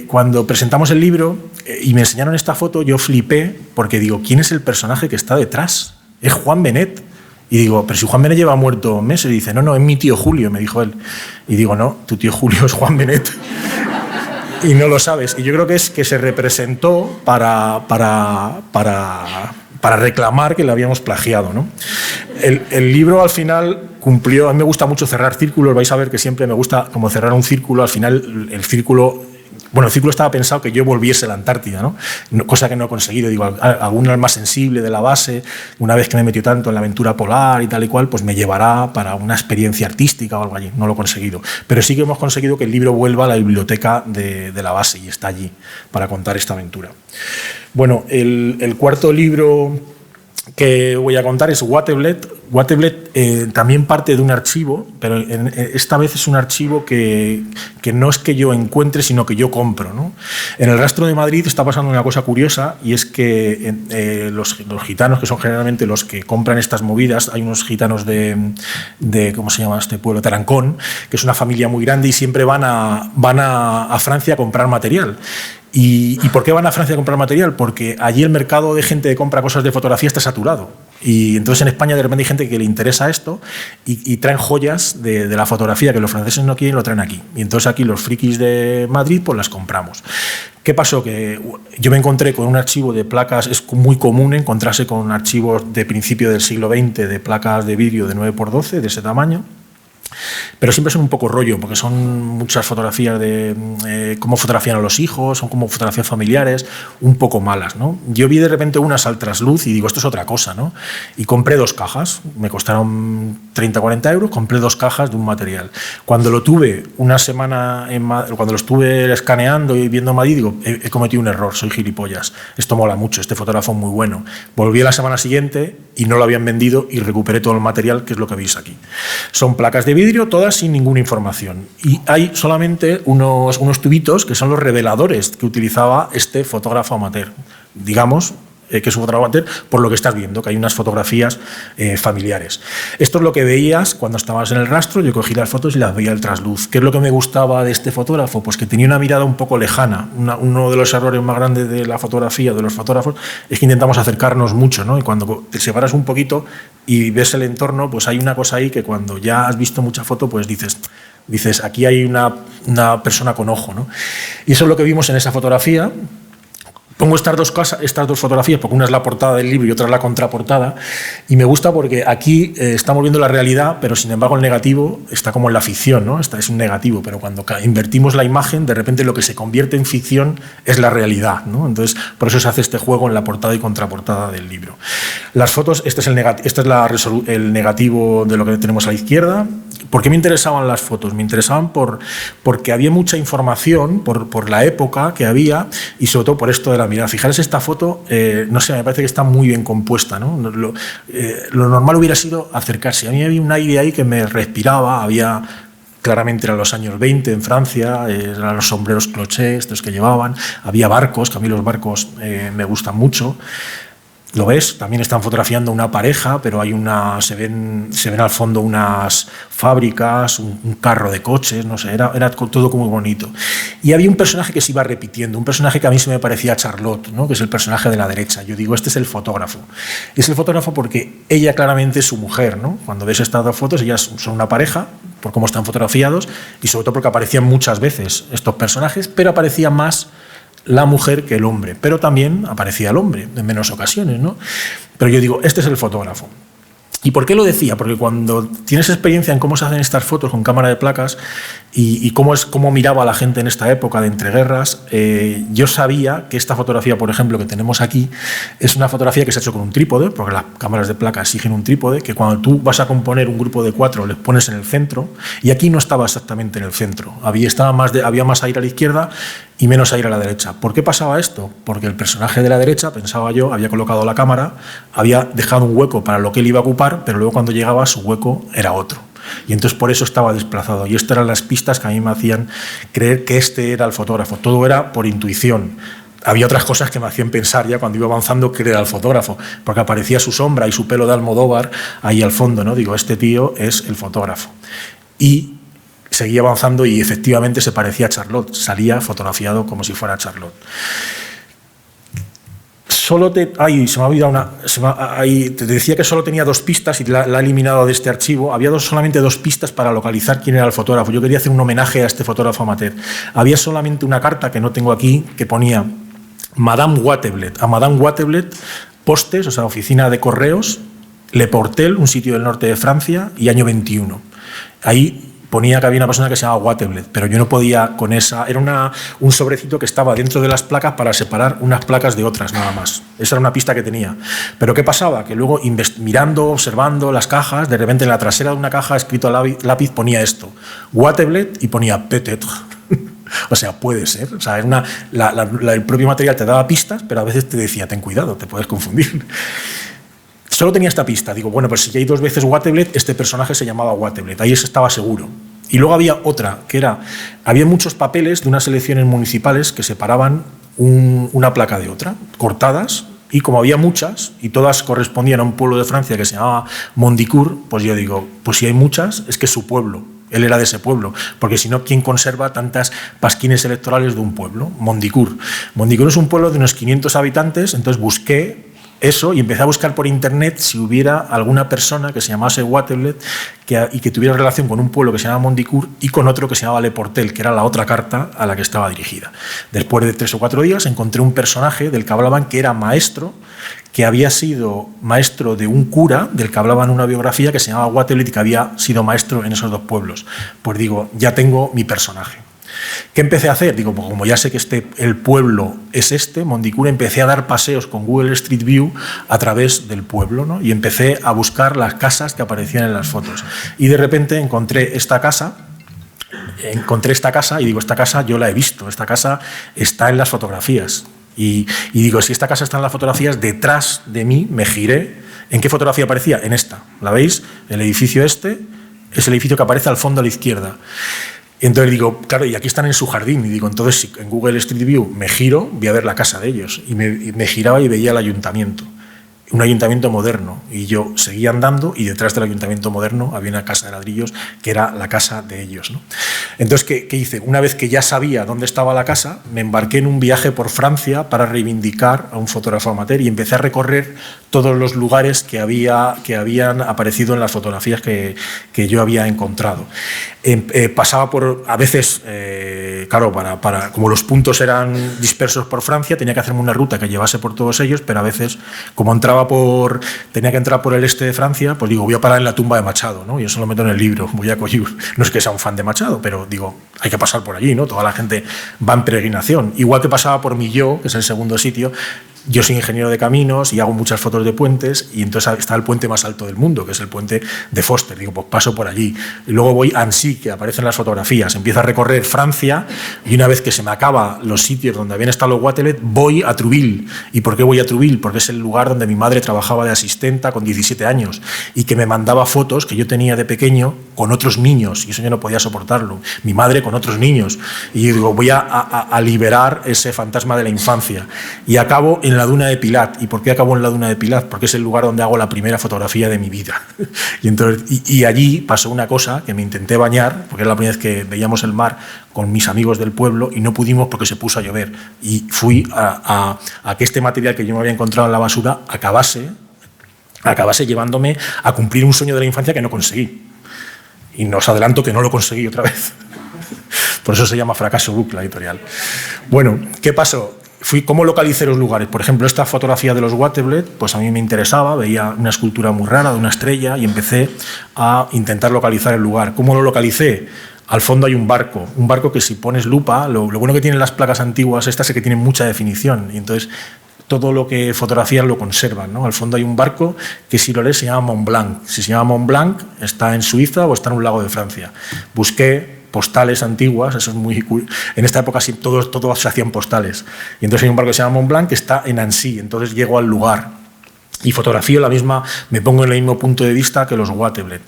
Cuando presentamos el libro y me enseñaron esta foto, yo flipé, porque digo, ¿quién es el personaje que está detrás es Juan Benet. Y digo, pero si Juan Benet lleva muerto meses. Y dice, no, es mi tío Julio, me dijo él. Y digo, no, tu tío Julio es Juan Benet. Y no lo sabes. Y yo creo que es que se representó para reclamar que le habíamos plagiado, ¿no? El libro al final cumplió. A mí me gusta mucho cerrar círculos. Vais a ver que siempre me gusta como cerrar un círculo. Al final el círculo estaba pensado que yo volviese a la Antártida, ¿no? Cosa que no he conseguido. Digo, alguna más sensible de la base, una vez que me he metido tanto en la aventura polar y tal y cual, pues me llevará para una experiencia artística o algo allí. No lo he conseguido. Pero sí que hemos conseguido que el libro vuelva a la biblioteca de la base y está allí para contar esta aventura. Bueno, el cuarto libro que voy a contar es Waterblet. Waterblet también parte de un archivo, pero esta vez es un archivo que no es que yo encuentre, sino que yo compro, ¿no? En el Rastro de Madrid está pasando una cosa curiosa, y es que los gitanos, que son generalmente los que compran estas movidas, hay unos gitanos de ¿cómo se llama este pueblo? Tarancón, que es una familia muy grande y siempre van a Francia a comprar material. ¿Y por qué van a Francia a comprar material? Porque allí el mercado de gente que compra cosas de fotografía está saturado. Y entonces en España de repente hay gente que le interesa esto y traen joyas de la fotografía que los franceses no quieren, lo traen aquí. Y entonces aquí los frikis de Madrid pues las compramos. ¿Qué pasó? Que yo me encontré con un archivo de placas. Es muy común encontrarse con archivos de principio del siglo XX de placas de vídeo de 9×12 de ese tamaño. Pero siempre son un poco rollo, porque son muchas fotografías de cómo fotografían a los hijos, son como fotografías familiares, un poco malas, ¿no? Yo vi de repente unas al trasluz y digo, esto es otra cosa, ¿no? Y compré 2 cajas, me costaron 30 o 40 euros, compré 2 cajas de un material. Cuando lo tuve una semana, cuando lo estuve escaneando y viendo en Madrid, digo, he cometido un error, soy gilipollas, esto mola mucho, este fotógrafo es muy bueno. Volví a la semana siguiente y no lo habían vendido y recuperé todo el material, que es lo que veis aquí. Son placas de vidrio, todas sin ninguna información. Y hay solamente unos tubitos que son los reveladores que utilizaba este fotógrafo amateur. Digamos que es un fotógrafo amateur por lo que estás viendo, que hay unas fotografías familiares. Esto es lo que veías cuando estabas en el rastro. Yo cogí las fotos y las veía al trasluz. ¿Qué es lo que me gustaba de este fotógrafo? Pues que tenía una mirada un poco lejana. Uno de los errores más grandes de la fotografía, de los fotógrafos, es que intentamos acercarnos mucho, ¿no? Y cuando te separas un poquito y ves el entorno, pues hay una cosa ahí que cuando ya has visto mucha foto, pues dices, aquí hay una persona con ojo, ¿no? Y eso es lo que vimos en esa fotografía. Pongo estas dos fotografías, porque una es la portada del libro y otra es la contraportada, y me gusta porque aquí estamos viendo la realidad, pero sin embargo el negativo está como en la ficción, ¿no? Es un negativo, pero cuando invertimos la imagen, de repente lo que se convierte en ficción es la realidad, ¿no? Entonces, por eso se hace este juego en la portada y contraportada del libro. Las fotos, este es el negativo de lo que tenemos a la izquierda. ¿Por qué me interesaban las fotos? Me interesaban porque había mucha información, por la época que había, y sobre todo por esto de la mirada. Fijaros esta foto, no sé, me parece que está muy bien compuesta, ¿no? Lo normal hubiera sido acercarse. A mí había un aire ahí que me respiraba, había... Claramente eran los años 20 en Francia, eran los sombreros clochés, estos que llevaban, había barcos, que a mí los barcos me gustan mucho. ¿Lo ves? También están fotografiando una pareja, pero hay se ven al fondo unas fábricas, un carro de coches, no sé, era todo como muy bonito. Y había un personaje que se iba repitiendo, un personaje que a mí se me parecía a Charlotte, ¿no? Que es el personaje de la derecha. Yo digo, este es el fotógrafo. Es el fotógrafo porque ella claramente es su mujer, ¿no? Cuando ves estas 2 fotos, ellas son una pareja, por cómo están fotografiados, y sobre todo porque aparecían muchas veces estos personajes, pero aparecía más la mujer que el hombre, pero también aparecía el hombre en menos ocasiones, ¿no? Pero yo digo, este es el fotógrafo. ¿Y por qué lo decía? Porque cuando tienes experiencia en cómo se hacen estas fotos con cámara de placas y cómo miraba a la gente en esta época de entreguerras, yo sabía que esta fotografía, por ejemplo, que tenemos aquí, es una fotografía que se ha hecho con un trípode, porque las cámaras de placa exigen un trípode, que cuando tú vas a componer un grupo de 4 les pones en el centro, y aquí no estaba exactamente en el centro, había más aire a la izquierda y menos aire a la derecha. ¿Por qué pasaba esto? Porque el personaje de la derecha, pensaba yo, había colocado la cámara, había dejado un hueco para lo que él iba a ocupar, pero luego cuando llegaba su hueco era otro. Y entonces por eso estaba desplazado. Y estas eran las pistas que a mí me hacían creer que este era el fotógrafo. Todo era por intuición. Había otras cosas que me hacían pensar ya cuando iba avanzando que era el fotógrafo, porque aparecía su sombra y su pelo de Almodóvar ahí al fondo, ¿no? Digo, este tío es el fotógrafo. Y seguía avanzando y efectivamente se parecía a Charlotte, salía fotografiado como si fuera Charlotte. Ay, se me ha olvidado una. Te decía que solo tenía 2 pistas y la he eliminado de este archivo. Había solamente 2 pistas para localizar quién era el fotógrafo. Yo quería hacer un homenaje a este fotógrafo amateur. Había solamente una carta que no tengo aquí que ponía Madame Watteblet. A Madame Watteblet, postes, o sea, oficina de correos, Le Portel, un sitio del norte de Francia, y año 21. Ahí ponía que había una persona que se llamaba Watteblet, pero yo no podía con esa... Era un sobrecito que estaba dentro de las placas para separar unas placas de otras, nada más. Esa era una pista que tenía. Pero ¿qué pasaba? Que luego, mirando, observando las cajas, de repente en la trasera de una caja, escrito a lápiz, ponía esto, Watteblet, y ponía peut-être. O sea, puede ser. O sea, el propio material te daba pistas, pero a veces te decía, ten cuidado, te puedes confundir. Solo tenía esta pista. Digo, bueno, pues si hay 2 veces Watteblet, este personaje se llamaba Watteblet. Ahí estaba seguro. Y luego había otra, que era... Había muchos papeles de unas elecciones municipales que separaban una placa de otra, cortadas, y como había muchas, y todas correspondían a un pueblo de Francia que se llamaba Mondicourt, pues yo digo, pues si hay muchas, es que es su pueblo. Él era de ese pueblo, porque si no, ¿quién conserva tantas pasquines electorales de un pueblo? Mondicourt. Mondicourt es un pueblo de unos 500 habitantes, entonces busqué eso y empecé a buscar por internet si hubiera alguna persona que se llamase Watteblet y que tuviera relación con un pueblo que se llama Mondicourt y con otro que se llamaba Le Portel, que era la otra carta a la que estaba dirigida. Después de 3 o 4 días encontré un personaje del que hablaban que era maestro, que había sido maestro de un cura del que hablaba en una biografía que se llamaba Watteblet y que había sido maestro en esos 2 pueblos. Pues digo, ya tengo mi personaje. ¿Qué empecé a hacer? Digo, pues como ya sé que el pueblo es Mondicourt, empecé a dar paseos con Google Street View a través del pueblo, ¿no? Y empecé a buscar las casas que aparecían en las fotos. Y de repente encontré esta casa y digo, esta casa yo la he visto, esta casa está en las fotografías. Y digo, si esta casa está en las fotografías, detrás de mí me giré. ¿En qué fotografía aparecía? En esta. ¿La veis? El edificio es el edificio que aparece al fondo a la izquierda. Y entonces digo, claro, y aquí están en su jardín. Y digo, entonces si en Google Street View me giro, voy a ver la casa de ellos. Y me giraba y veía el ayuntamiento. Un ayuntamiento moderno. Y yo seguía andando y detrás del ayuntamiento moderno había una casa de ladrillos que era la casa de ellos, ¿no? Entonces, ¿qué hice? Una vez que ya sabía dónde estaba la casa, me embarqué en un viaje por Francia para reivindicar a un fotógrafo amateur y empecé a recorrer todos los lugares que habían aparecido en las fotografías que yo había encontrado. Pasaba por, a veces, claro, como los puntos eran dispersos por Francia, tenía que hacerme una ruta que llevase por todos ellos, pero a veces, como tenía que entrar por el este de Francia, pues digo, voy a parar en la tumba de Machado, ¿no? Y eso lo meto en el libro, voy a Collioure. No es que sea un fan de Machado, pero digo, hay que pasar por allí, ¿no? Toda la gente va en peregrinación. Igual que pasaba por Millau, que es el segundo sitio. Yo soy ingeniero de caminos y hago muchas fotos de puentes y entonces está el puente más alto del mundo, que es el puente de Foster. Digo, pues paso por allí. Y luego voy a Annecy, que aparece en las fotografías. Empiezo a recorrer Francia y una vez que se me acaba los sitios donde habían estado los Watteblet, voy a Trouville. ¿Y por qué voy a Trouville? Porque es el lugar donde mi madre trabajaba de asistenta con 17 años y que me mandaba fotos que yo tenía de pequeño con otros niños y eso yo no podía soportarlo. Mi madre con otros niños. Y yo digo, voy a liberar ese fantasma de la infancia. Y acabo en la duna de Pilat. ¿Y por qué acabo en la duna de Pilat? Porque es el lugar donde hago la primera fotografía de mi vida. Y allí pasó una cosa, que me intenté bañar, porque era la primera vez que veíamos el mar con mis amigos del pueblo y no pudimos porque se puso a llover. Y fui a que este material que yo me había encontrado en la basura acabase llevándome a cumplir un sueño de la infancia que no conseguí. Y os adelanto que no lo conseguí otra vez. Por eso se llama Fracaso Book, la editorial. Bueno, ¿qué pasó? ¿Cómo localicé los lugares? Por ejemplo, esta fotografía de los Watteblet, pues a mí me interesaba, veía una escultura muy rara de una estrella y empecé a intentar localizar el lugar. ¿Cómo lo localicé? Al fondo hay un barco que si pones lupa, lo bueno que tienen las placas antiguas estas es que tienen mucha definición y entonces todo lo que fotografían lo conservan, ¿no? Al fondo hay un barco que si lo lees se llama Mont Blanc. Si se llama Mont Blanc, está en Suiza o está en un lago de Francia. Busqué postales antiguas, eso es muy... En esta época sí, todos se hacían postales. Y entonces hay un barco que se llama Mont Blanc que está en Annecy, entonces llego al lugar y fotografío me pongo en el mismo punto de vista que los Watteblet.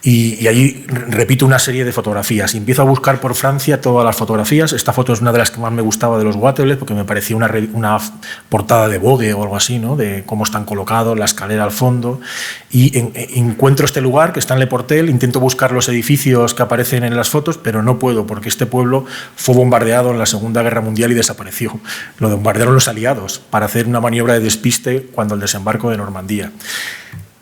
y allí repito una serie de fotografías. Y empiezo a buscar por Francia todas las fotografías. Esta foto es una de las que más me gustaba de los Waterloo, porque me parecía una portada de Vogue o algo así, ¿no? De cómo están colocados, la escalera al fondo. Y encuentro este lugar que está en Le Portel, intento buscar los edificios que aparecen en las fotos, pero no puedo, porque este pueblo fue bombardeado en la Segunda Guerra Mundial y desapareció. Lo bombardearon los aliados para hacer una maniobra de despiste cuando el desembarco de Normandía.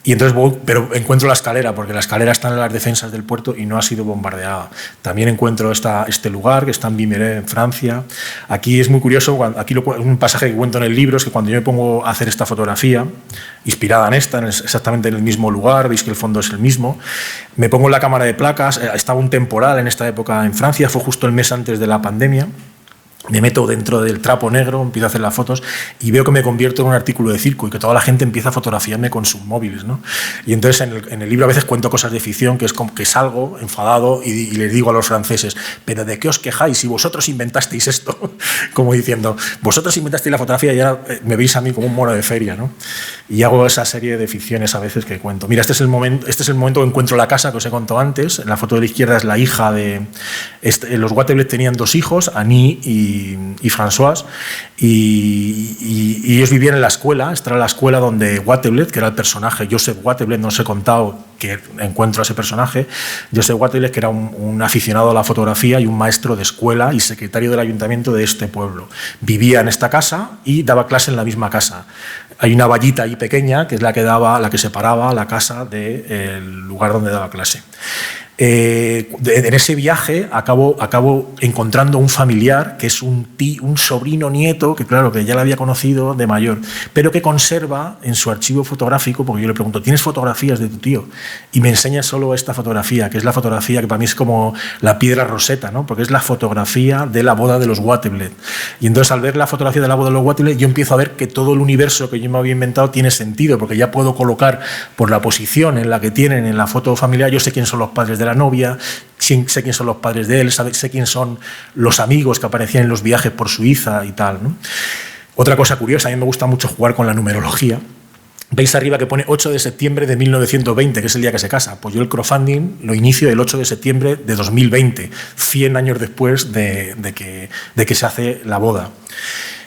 Y entonces voy, pero encuentro la escalera, porque la escalera está en las defensas del puerto y no ha sido bombardeada. También encuentro este lugar, que está en Vimerais, en Francia. Aquí es muy curioso, aquí un pasaje que cuento en el libro es que cuando yo me pongo a hacer esta fotografía, inspirada en esta, exactamente en el mismo lugar, veis que el fondo es el mismo, me pongo en la cámara de placas, estaba un temporal en esta época en Francia, fue justo el mes antes de la pandemia. Me meto dentro del trapo negro, empiezo a hacer las fotos y veo que me convierto en un artículo de circo y que toda la gente empieza a fotografiarme con sus móviles, ¿no? Y entonces en el libro a veces cuento cosas de ficción, que es como que salgo enfadado y les digo a los franceses, ¿pero de qué os quejáis si vosotros inventasteis esto? Como diciendo, vosotros inventasteis la fotografía y ahora me veis a mí como un mono de feria, ¿no? Y hago esa serie de ficciones a veces que cuento. Mira, este es el momento que encuentro la casa que os he contado antes. En la foto de la izquierda es la hija de... los Waterloo tenían 2 hijos, Annie y François, y ellos vivían en la escuela. Esta era la escuela donde Waterloo, que era el personaje Joseph Waterloo, no os he contado que encuentro a ese personaje, Joseph Waterloo, que era un aficionado a la fotografía y un maestro de escuela y secretario del ayuntamiento de este pueblo. Vivía en esta casa y daba clase en la misma casa. Hay una vallita ahí pequeña que es la que separaba la casa del lugar donde daba clase. En ese viaje acabo encontrando un familiar que es un sobrino nieto, que claro, que ya lo había conocido de mayor, pero que conserva en su archivo fotográfico, porque yo le pregunto, ¿tienes fotografías de tu tío? Y me enseña solo esta fotografía, que es la fotografía que para mí es como la piedra roseta, ¿no? Porque es la fotografía de la boda de los Waterloo. Y entonces al ver la fotografía de la boda de los Waterloo, yo empiezo a ver que todo el universo que yo me había inventado tiene sentido, porque ya puedo colocar por la posición en la que tienen en la foto familiar, yo sé quién son los padres de la novia, sé quién son los padres de él, sé quién son los amigos que aparecían en los viajes por Suiza y tal, ¿no? Otra cosa curiosa, a mí me gusta mucho jugar con la numerología. Veis arriba que pone 8 de septiembre de 1920, que es el día que se casa. Pues yo el crowdfunding lo inicio el 8 de septiembre de 2020, 100 años después de que se hace la boda.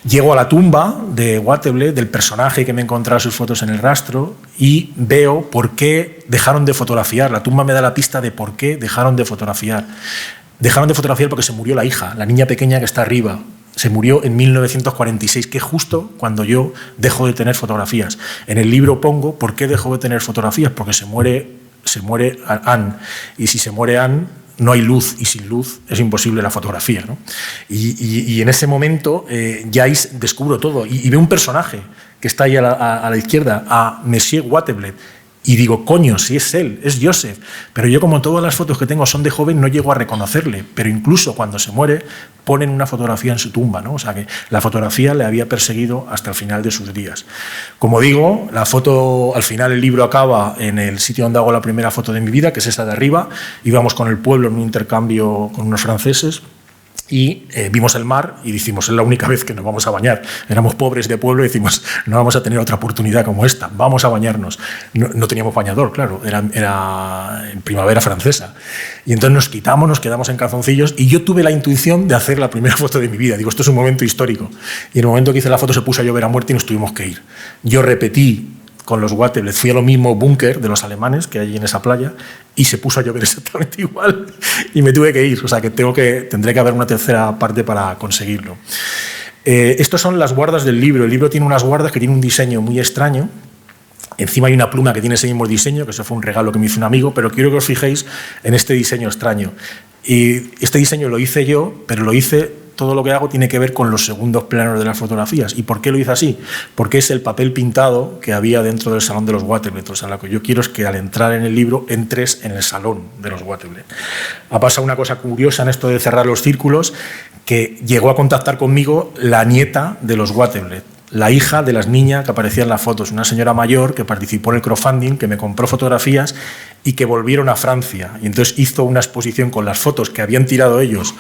Llego a la tumba de Waterloo, del personaje que me he encontrado sus fotos en el rastro, y veo por qué dejaron de fotografiar. La tumba me da la pista de por qué dejaron de fotografiar. Dejaron de fotografiar porque se murió la hija, la niña pequeña que está arriba. Se murió en 1946, que es justo cuando yo dejo de tener fotografías. En el libro pongo por qué dejo de tener fotografías, porque se muere Anne. Y si se muere Anne, no hay luz, y sin luz es imposible la fotografía, ¿no? Y en ese momento ya descubro todo y veo un personaje que está ahí a la izquierda, a Monsieur Waterloo, y digo, coño, si es él, es Joseph. Pero yo, como todas las fotos que tengo son de joven, no llego a reconocerle, pero incluso cuando se muere ponen una fotografía en su tumba, ¿no? O sea que la fotografía le había perseguido hasta el final de sus días. Como digo, la foto, al final el libro acaba en el sitio donde hago la primera foto de mi vida, que es esa de arriba. Íbamos con el pueblo en un intercambio con unos franceses y vimos el mar y decimos, es la única vez que nos vamos a bañar. Éramos pobres de pueblo y decimos, no vamos a tener otra oportunidad como esta, vamos a bañarnos. No teníamos bañador, claro, era en primavera francesa. Y entonces nos quitamos, nos quedamos en calzoncillos y yo tuve la intuición de hacer la primera foto de mi vida. Digo, esto es un momento histórico. Y en el momento que hice la foto se puso a llover a muerte y nos tuvimos que ir. Yo repetí con los Waterloo, fui a lo mismo búnker de los alemanes que hay en esa playa y se puso a llover exactamente igual y me tuve que ir, o sea que tendré que haber una tercera parte para conseguirlo. Estas son las guardas del libro. El libro tiene unas guardas que tienen un diseño muy extraño. Encima hay una pluma que tiene ese mismo diseño, que eso fue un regalo que me hizo un amigo, pero quiero que os fijéis en este diseño extraño. Y este diseño lo hice yo, pero todo lo que hago tiene que ver con los segundos planos de las fotografías. ¿Y por qué lo hice así? Porque es el papel pintado que había dentro del salón de los Waterloo. O sea, lo que yo quiero es que al entrar en el libro entres en el salón de los Waterloo. Ha pasado una cosa curiosa en esto de cerrar los círculos, que llegó a contactar conmigo la nieta de los Waterloo. la hija de las niñas que aparecían en las fotos, una señora mayor que participó en el crowdfunding, que me compró fotografías y que volvieron a Francia. Y entonces hizo una exposición con las fotos que habían tirado ellos,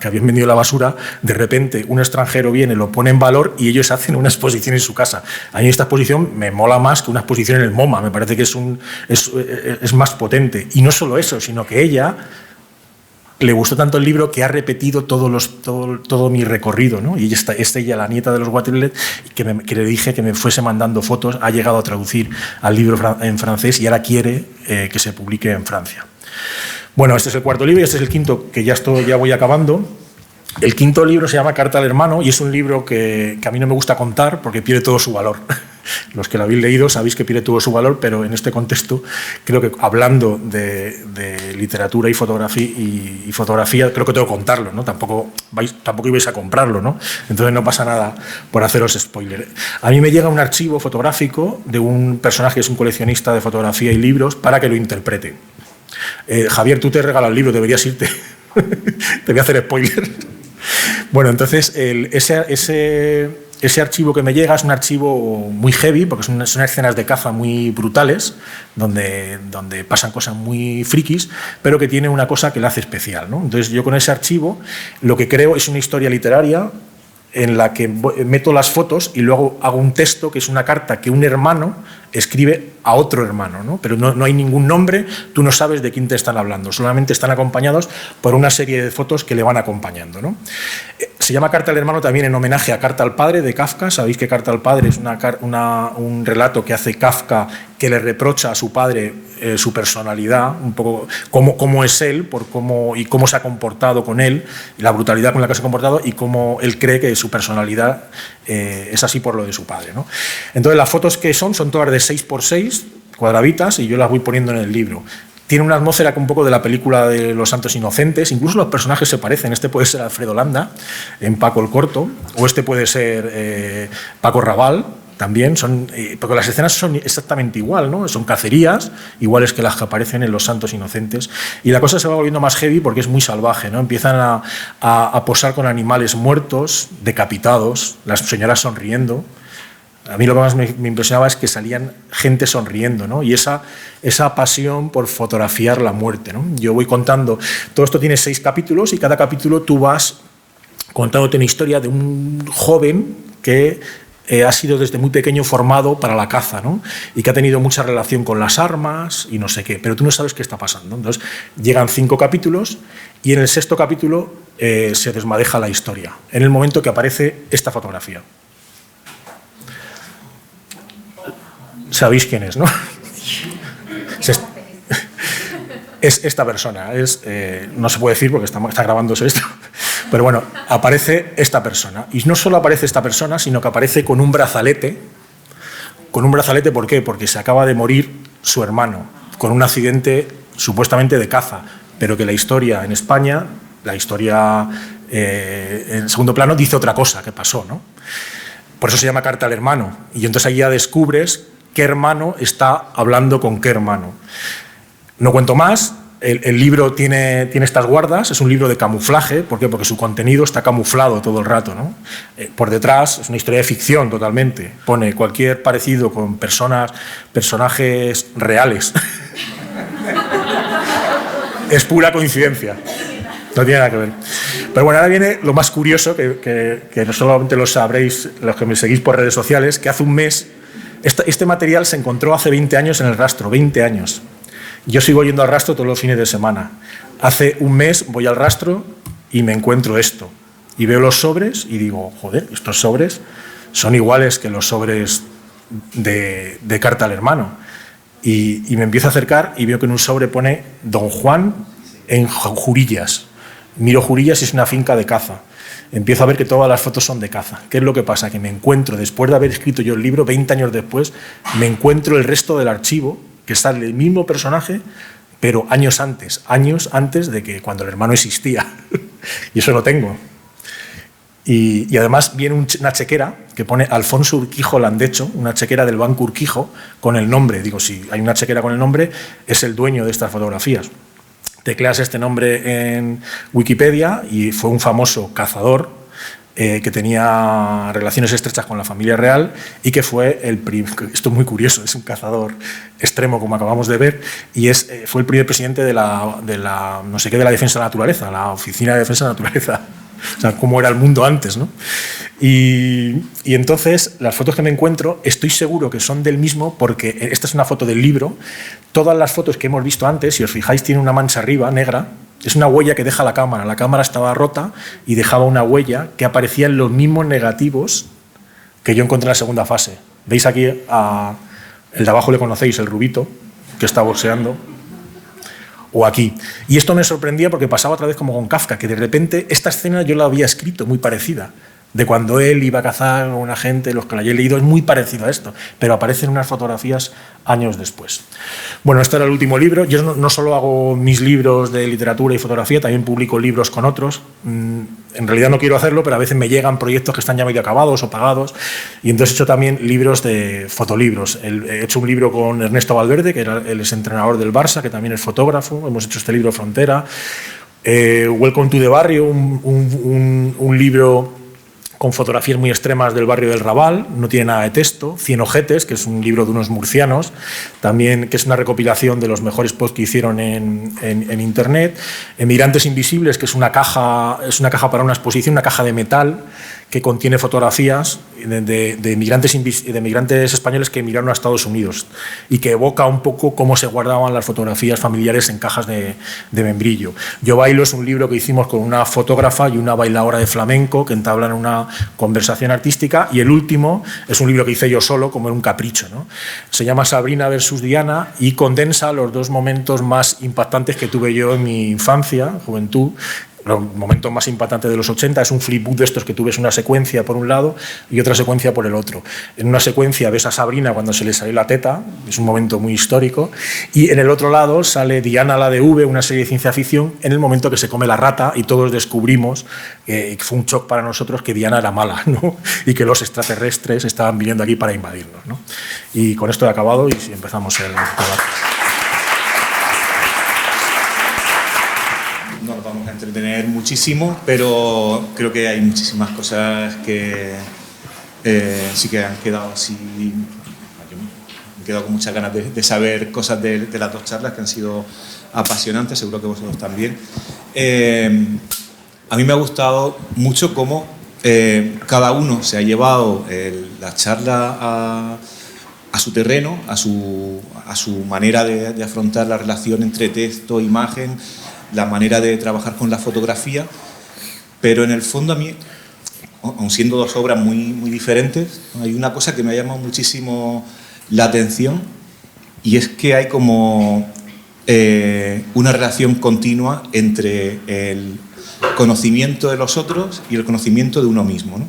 que habían vendido a la basura. De repente un extranjero viene, lo pone en valor y ellos hacen una exposición en su casa. A mí esta exposición me mola más que una exposición en el MoMA, me parece que es más potente. Y no solo eso, sino que ella le gustó tanto el libro que ha repetido todo mi recorrido, ¿no? Y es ella, la nieta de los Waterlet, que le dije que me fuese mandando fotos, ha llegado a traducir al libro en francés y ahora quiere que se publique en Francia. Bueno, este es el cuarto libro y este es el quinto, que ya voy acabando. El quinto libro se llama Carta al hermano y es un libro que a mí no me gusta contar porque pierde todo su valor. Los que lo habéis leído sabéis que pierde todo su valor, pero en este contexto creo que hablando de literatura y fotografía creo que tengo que contarlo, ¿no? Tampoco ibais a comprarlo, ¿no? Entonces no pasa nada por haceros spoiler. A mí me llega un archivo fotográfico de un personaje que es un coleccionista de fotografía y libros para que lo interprete. Javier, tú te regalas el libro, deberías irte. Te voy a hacer spoiler. Bueno, entonces ese archivo que me llega es un archivo muy heavy, porque son escenas de caza muy brutales, donde pasan cosas muy frikis, pero que tiene una cosa que la hace especial, ¿no? Entonces yo con ese archivo lo que creo es una historia literaria en la que meto las fotos y luego hago un texto que es una carta que un hermano escribe a otro hermano, ¿no? Pero no hay ningún nombre, tú no sabes de quién te están hablando, solamente están acompañados por una serie de fotos que le van acompañando, ¿no? Se llama Carta al hermano también en homenaje a Carta al padre de Kafka. Sabéis que Carta al padre es un relato que hace Kafka que le reprocha a su padre su personalidad, un poco cómo es él y cómo se ha comportado con él, la brutalidad con la que se ha comportado y cómo él cree que su personalidad es así por lo de su padre, ¿no? Entonces las fotos que son todas de 6x6 cuadraditas y yo las voy poniendo en el libro. Tiene una atmósfera un poco de la película de Los Santos Inocentes, incluso los personajes se parecen. Este puede ser Alfredo Landa en Paco el Corto, o este puede ser Paco Raval también, porque las escenas son exactamente igual, ¿no? Son cacerías iguales que las que aparecen en Los Santos Inocentes. Y la cosa se va volviendo más heavy porque es muy salvaje, ¿no? Empiezan a posar con animales muertos, decapitados, las señoras sonriendo. A mí lo que más me impresionaba es que salían gente sonriendo, ¿no? Y esa pasión por fotografiar la muerte, ¿no? Yo voy contando, todo esto tiene 6 capítulos y cada capítulo tú vas contándote una historia de un joven que ha sido desde muy pequeño formado para la caza, ¿no? Y que ha tenido mucha relación con las armas y no sé qué, pero tú no sabes qué está pasando. Entonces llegan 5 capítulos y en el 6º capítulo se desmadeja la historia, en el momento que aparece esta fotografía. Sabéis quién es, ¿no? Es esta persona. No se puede decir porque está grabándose esto. Pero bueno, aparece esta persona. Y no solo aparece esta persona, sino que aparece con un brazalete. Con un brazalete, ¿por qué? Porque se acaba de morir su hermano, con un accidente supuestamente de caza. Pero que la historia en España, la historia en segundo plano, dice otra cosa que pasó, ¿no? Por eso se llama Carta al hermano. Y entonces ahí ya descubres qué hermano está hablando con qué hermano. No cuento más, el libro tiene estas guardas, es un libro de camuflaje, ¿por qué? Porque su contenido está camuflado todo el rato, ¿no? Por detrás es una historia de ficción totalmente, pone cualquier parecido con personajes reales. Es pura coincidencia, no tiene nada que ver. Pero bueno, ahora viene lo más curioso, que no solamente lo sabréis los que me seguís por redes sociales, que hace un mes este material se encontró hace 20 años en el rastro, 20 años. Yo sigo yendo al rastro todos los fines de semana. Hace un mes voy al rastro y me encuentro esto. Y veo los sobres y digo, joder, estos sobres son iguales que los sobres de Carta al hermano. Y me empiezo a acercar y veo que en un sobre pone Don Juan en Jurillas. Miro Jurillas y es una finca de caza. Empiezo a ver que todas las fotos son de caza. ¿Qué es lo que pasa? Que me encuentro, después de haber escrito yo el libro, 20 años después, me encuentro el resto del archivo, que está el mismo personaje, pero años antes de que cuando el hermano existía. Y eso lo tengo. Y además viene una chequera que pone Alfonso Urquijo Landecho, una chequera del Banco Urquijo, con el nombre. Digo, si hay una chequera con el nombre, es el dueño de estas fotografías. Tecleas este nombre en Wikipedia y fue un famoso cazador que tenía relaciones estrechas con la familia real y que fue esto es muy curioso, es un cazador extremo como acabamos de ver y fue el primer presidente de la no sé qué de la defensa de la naturaleza, la Oficina de Defensa de la Naturaleza. O sea, cómo era el mundo antes, ¿no? Y entonces, las fotos que me encuentro, estoy seguro que son del mismo porque esta es una foto del libro. Todas las fotos que hemos visto antes, si os fijáis, tiene una mancha arriba, negra. Es una huella que deja la cámara. La cámara estaba rota y dejaba una huella que aparecía en los mismos negativos que yo encontré en la segunda fase. ¿Veis aquí? El de abajo le conocéis, el rubito, que está boxeando. O aquí. Y esto me sorprendía porque pasaba otra vez como con Kafka, que de repente esta escena yo la había escrito muy parecida, de cuando él iba a cazar a una gente, los que la he leído, es muy parecido a esto, pero aparecen unas fotografías años después. Bueno, este era el último libro. Yo no solo hago mis libros de literatura y fotografía, también publico libros con otros. En realidad no quiero hacerlo, pero a veces me llegan proyectos que están ya medio acabados o pagados, y entonces he hecho también libros de fotolibros. He hecho un libro con Ernesto Valverde, que era el exentrenador del Barça, que también es fotógrafo. Hemos hecho este libro Frontera. Welcome to the Barrio, un libro con fotografías muy extremas del barrio del Raval, no tiene nada de texto. 100 ojetes, que es un libro de unos murcianos, también, que es una recopilación de los mejores posts que hicieron en Internet. Emigrantes invisibles, que es una caja para una exposición, una caja de metal que contiene fotografías de migrantes españoles que emigraron a Estados Unidos y que evoca un poco cómo se guardaban las fotografías familiares en cajas de membrillo. Yo bailo es un libro que hicimos con una fotógrafa y una bailadora de flamenco que entablan una conversación artística, y el último es un libro que hice yo solo, como en un capricho, ¿no? Se llama Sabrina versus Diana y condensa los dos momentos más impactantes que tuve yo en mi infancia, juventud. Los momentos más impactantes de los 80 es un flipbook de estos que tú ves una secuencia por un lado y otra secuencia por el otro. En una secuencia ves a Sabrina cuando se le sale la teta, es un momento muy histórico, y en el otro lado sale Diana la de V, una serie de ciencia ficción, en el momento que se come la rata y todos descubrimos, que fue un shock para nosotros, que Diana era mala, ¿no? Y que los extraterrestres estaban viniendo aquí para invadirnos, ¿no? Y con esto he acabado y empezamos el debate. No nos vamos a entretener muchísimo, pero creo que hay muchísimas cosas que sí que han quedado así. Yo me he quedado con muchas ganas de saber cosas de las dos charlas que han sido apasionantes, seguro que vosotros también. A mí me ha gustado mucho cómo cada uno se ha llevado la charla a su terreno, a su manera de afrontar la relación entre texto e imagen, la manera de trabajar con la fotografía, pero en el fondo a mí, aun siendo dos obras muy diferentes, hay una cosa que me ha llamado muchísimo la atención, y es que hay como una relación continua entre el conocimiento de los otros y el conocimiento de uno mismo, ¿no?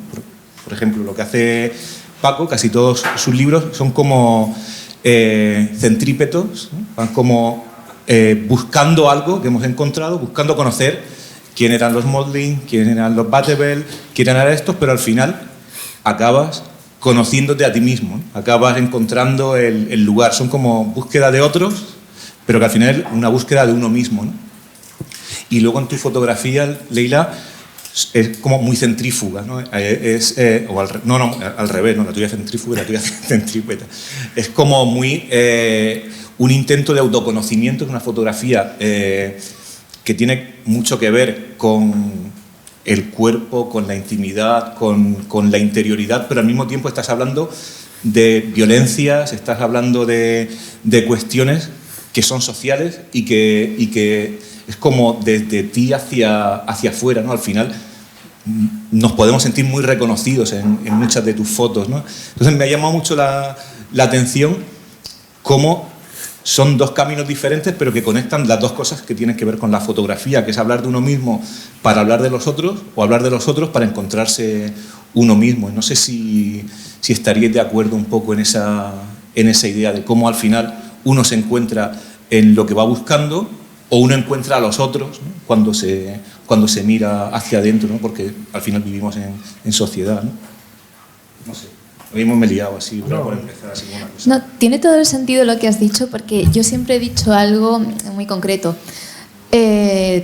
Por ejemplo, lo que hace Paco, casi todos sus libros son como centrípetos, ¿no? Van como buscando algo que hemos encontrado, buscando conocer quién eran los Motley, quién eran los Batebell, quién eran estos, pero al final acabas conociéndote a ti mismo, ¿no? Acabas encontrando el lugar. Son como búsqueda de otros, pero que al final es una búsqueda de uno mismo, ¿no? Y luego en tu fotografía, Leila, es como muy centrífuga, ¿no? Al revés, no, la tuya es centrífuga y la tuya es centrípeta. Es como muy un intento de autoconocimiento, es una fotografía que tiene mucho que ver con el cuerpo, con la intimidad, con la interioridad, pero al mismo tiempo estás hablando de violencias, estás hablando de cuestiones que son sociales y que es como desde ti hacia afuera, ¿no? Al final nos podemos sentir muy reconocidos en muchas de tus fotos, ¿no? Entonces me ha llamado mucho la atención cómo son dos caminos diferentes, pero que conectan las dos cosas que tienen que ver con la fotografía, que es hablar de uno mismo para hablar de los otros, o hablar de los otros para encontrarse uno mismo. Y no sé si estaríais de acuerdo un poco en esa idea de cómo al final uno se encuentra en lo que va buscando, o uno encuentra a los otros, ¿no? cuando se mira hacia adentro, ¿no? Porque al final vivimos en sociedad, ¿no? No sé. Lo mismo me he liado así, pero por empezar así con una cosa. No, tiene todo el sentido lo que has dicho, porque yo siempre he dicho algo muy concreto.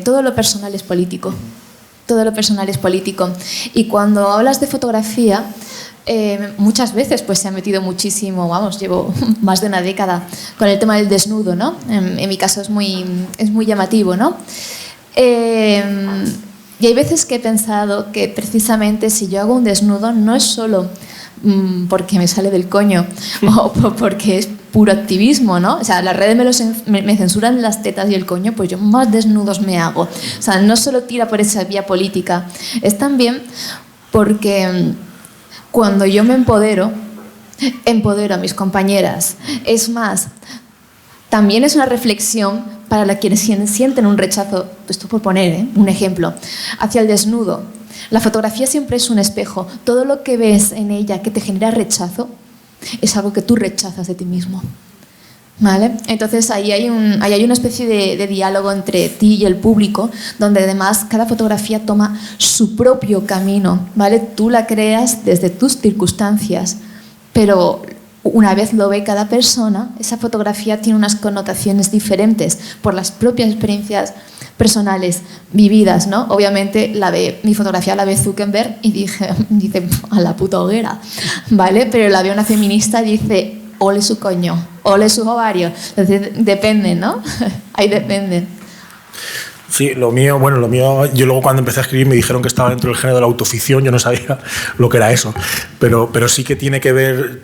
Todo lo personal es político. todo lo personal es político. Y cuando hablas de fotografía, muchas veces pues se ha metido muchísimo, vamos, llevo más de una década con el tema del desnudo, ¿no? En mi caso es muy llamativo, ¿no? Y hay veces que he pensado que precisamente si yo hago un desnudo no es solo porque me sale del coño o porque es puro activismo, ¿no? O sea, las redes me censuran las tetas y el coño, pues yo más desnudos me hago. O sea, no solo tira por esa vía política, es también porque cuando yo me empodero a mis compañeras. Es más, también es una reflexión para quienes sienten un rechazo, esto por poner un ejemplo, hacia el desnudo. La fotografía siempre es un espejo. Todo lo que ves en ella que te genera rechazo es algo que tú rechazas de ti mismo. ¿Vale? Entonces ahí hay una especie de diálogo entre ti y el público, donde además cada fotografía toma su propio camino, ¿vale? Tú la creas desde tus circunstancias, pero una vez lo ve cada persona, esa fotografía tiene unas connotaciones diferentes por las propias experiencias personales vividas, ¿no? Obviamente mi fotografía la ve Zuckerberg y dice a la puta hoguera, ¿vale? Pero la ve una feminista y dice ole su coño, ole sus ovarios. Entonces, depende, ¿no? Ahí depende. Sí, lo mío, yo luego cuando empecé a escribir me dijeron que estaba dentro del género de la autoficción, yo no sabía lo que era eso, pero sí que tiene que ver,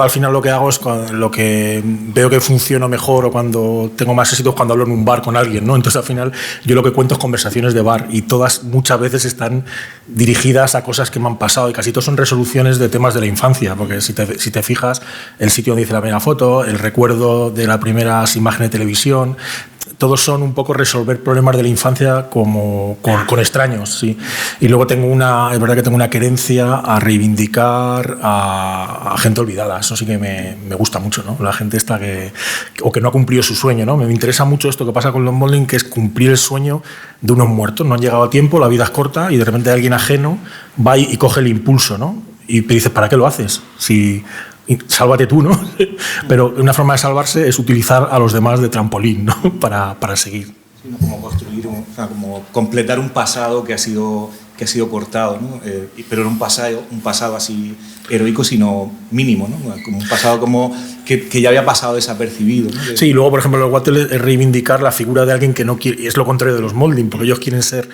al final lo que hago es lo que veo que funciona mejor o cuando tengo más éxito es cuando hablo en un bar con alguien, ¿no? Entonces al final yo lo que cuento es conversaciones de bar y todas muchas veces están dirigidas a cosas que me han pasado y casi todas son resoluciones de temas de la infancia, porque si te fijas, el sitio donde hice la primera foto, el recuerdo de las primeras imágenes de televisión, todos son un poco resolver problemas de la infancia como con extraños, sí. Y luego es verdad que tengo una querencia a reivindicar a gente olvidada. Eso sí que me gusta mucho, ¿no? La gente esta que no ha cumplido su sueño, ¿no? Me interesa mucho esto que pasa con los modeling, que es cumplir el sueño de unos muertos. No han llegado a tiempo, la vida es corta y de repente alguien ajeno va y coge el impulso, ¿no? Y te dices, ¿para qué lo haces? Sálvate tú, ¿no? Pero una forma de salvarse es utilizar a los demás de trampolín, ¿no? para seguir. Sí, ¿no? Como construir, como completar un pasado que ha sido cortado, ¿no? Pero no un pasado así heroico, sino mínimo, ¿no? Como un pasado como que ya había pasado desapercibido, ¿no? Sí, y luego, por ejemplo, los Wattel es reivindicar la figura de alguien que no quiere, y es lo contrario de los molding, porque ellos quieren ser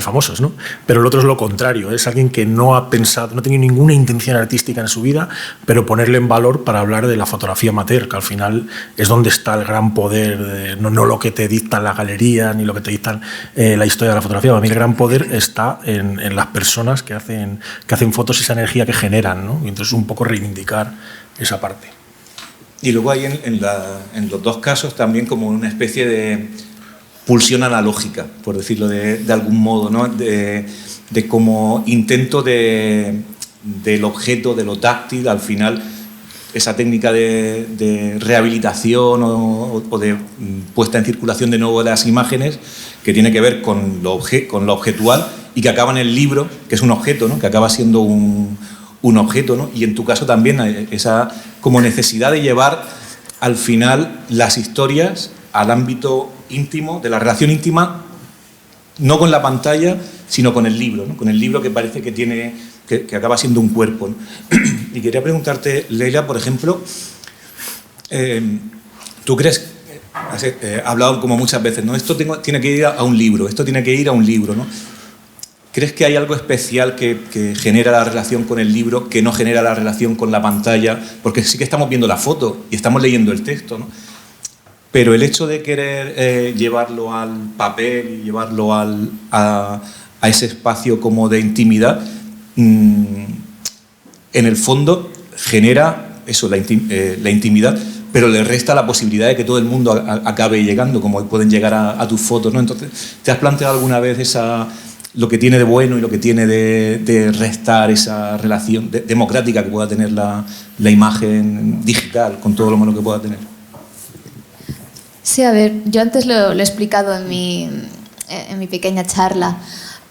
famosos, ¿no? Pero el otro es lo contrario, es alguien que no ha pensado, no ha tenido ninguna intención artística en su vida, pero ponerle en valor para hablar de la fotografía amateur, que al final es donde está el gran poder, no lo que te dictan la galería ni lo que te dictan la historia de la fotografía. Para mí el gran poder está en las personas que hacen fotos y esa energía que generan, ¿no? Y entonces un poco reivindicar esa parte. Y luego hay en los dos casos también como una especie de pulsión analógica, por decirlo de algún modo, ¿no? De como intento del objeto, de lo táctil, al final esa técnica de rehabilitación o de puesta en circulación de nuevo de las imágenes, que tiene que ver con lo objetual y que acaba en el libro, que es un objeto, ¿no? Que acaba siendo un objeto, ¿no? Y en tu caso también esa como necesidad de llevar al final las historias al ámbito íntimo, de la relación íntima, no con la pantalla, sino con el libro, ¿no? Con el libro que parece que acaba siendo un cuerpo, ¿no? Y quería preguntarte, Leila, por ejemplo, ¿tú crees, has hablado como muchas veces, ¿no? Esto tiene que ir a un libro, esto tiene que ir a un libro, ¿no? ¿Crees que hay algo especial que genera la relación con el libro, que no genera la relación con la pantalla? Porque sí que estamos viendo la foto y estamos leyendo el texto, ¿no? Pero el hecho de querer llevarlo al papel y llevarlo a ese espacio como de intimidad, en el fondo genera eso, la intimidad, pero le resta la posibilidad de que todo el mundo acabe llegando, como pueden llegar a tus fotos, ¿no? Entonces, ¿te has planteado alguna vez lo que tiene de bueno y lo que tiene de restar esa relación democrática que pueda tener la imagen digital con todo lo malo que pueda tener? Sí, a ver, yo antes lo he explicado en mi pequeña charla.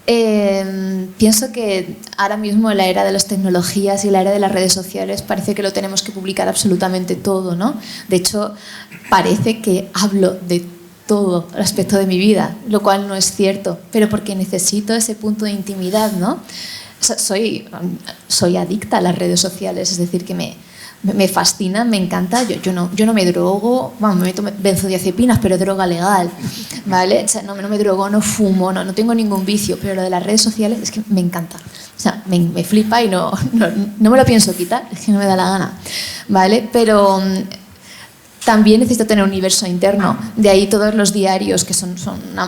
Pienso que ahora mismo en la era de las tecnologías y la era de las redes sociales parece que lo tenemos que publicar absolutamente todo, ¿no? De hecho, parece que hablo de todo el aspecto de mi vida, lo cual no es cierto, pero porque necesito ese punto de intimidad, ¿no? O sea, soy adicta a las redes sociales, es decir, que me fascina, me encanta. Yo no me drogo, bueno, me meto benzodiazepinas, pero droga legal, ¿vale? O sea, no me drogo, no fumo, no tengo ningún vicio, pero lo de las redes sociales es que me encanta. O sea, me flipa y no me lo pienso quitar, es que no me da la gana, ¿vale? Pero también necesito tener un universo interno, de ahí todos los diarios, que son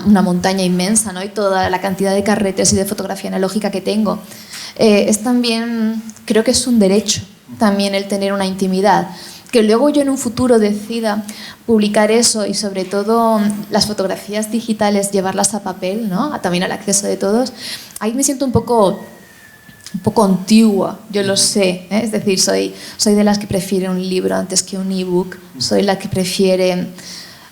una montaña inmensa, ¿no? Y toda la cantidad de carretes y de fotografía analógica que tengo. Es también, creo que es un derecho también el tener una intimidad, que luego yo en un futuro decida publicar eso y sobre todo las fotografías digitales llevarlas a papel, ¿no? También al acceso de todos. Ahí me siento un poco antigua, yo lo sé, ¿eh? Es decir, soy de las que prefiere un libro antes que un ebook, soy la que prefiere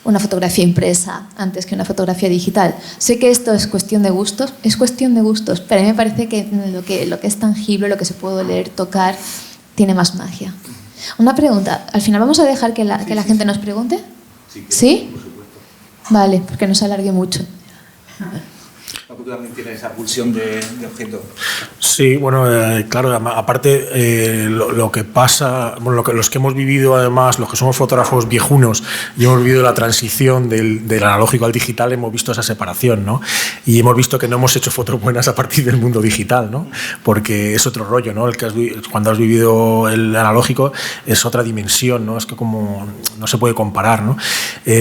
una fotografía impresa antes que una fotografía digital. Sé que esto es cuestión de gustos, pero a mí me parece que lo que es tangible, lo que se puede leer, tocar, tiene más magia. Una pregunta, al final vamos a dejar que la gente nos pregunte. ¿Sí? Por supuesto. Vale, porque no se alargue mucho. Tú también tienes esa pulsión de objeto. Sí, bueno, claro, aparte lo que pasa, bueno, los que hemos vivido además, los que somos fotógrafos viejunos y hemos vivido la transición del analógico al digital, hemos visto esa separación, ¿no? Y hemos visto que no hemos hecho fotos buenas a partir del mundo digital, ¿no? Porque es otro rollo, ¿no? Cuando has vivido el analógico es otra dimensión, ¿no? Es que como no se puede comparar, ¿no?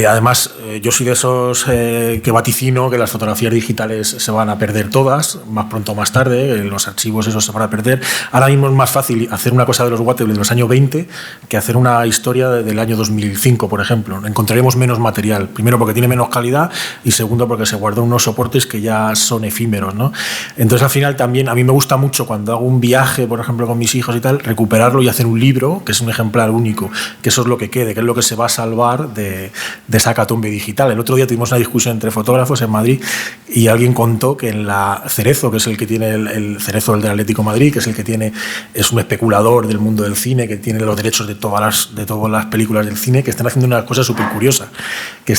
Además, yo soy de esos que vaticino que las fotografías digitales se van a perder todas, más pronto o más tarde, los archivos esos se van a perder. Ahora mismo es más fácil hacer una cosa de los Wattpad de los años 20 que hacer una historia del año 2005, por ejemplo. Encontraremos menos material, primero porque tiene menos calidad y segundo porque se guardan unos soportes que ya son efímeros, ¿no? Entonces al final también a mí me gusta mucho cuando hago un viaje, por ejemplo, con mis hijos y tal, recuperarlo y hacer un libro, que es un ejemplar único, que eso es lo que quede, que es lo que se va a salvar de esa hecatombe digital. El otro día tuvimos una discusión entre fotógrafos en Madrid y alguien contó que en la Cerezo, que es el que tiene el Cerezo del Atlético de Madrid, que es el que tiene, es un especulador del mundo del cine, que tiene los derechos de todas las películas del cine, que están haciendo una cosa súper curiosa, que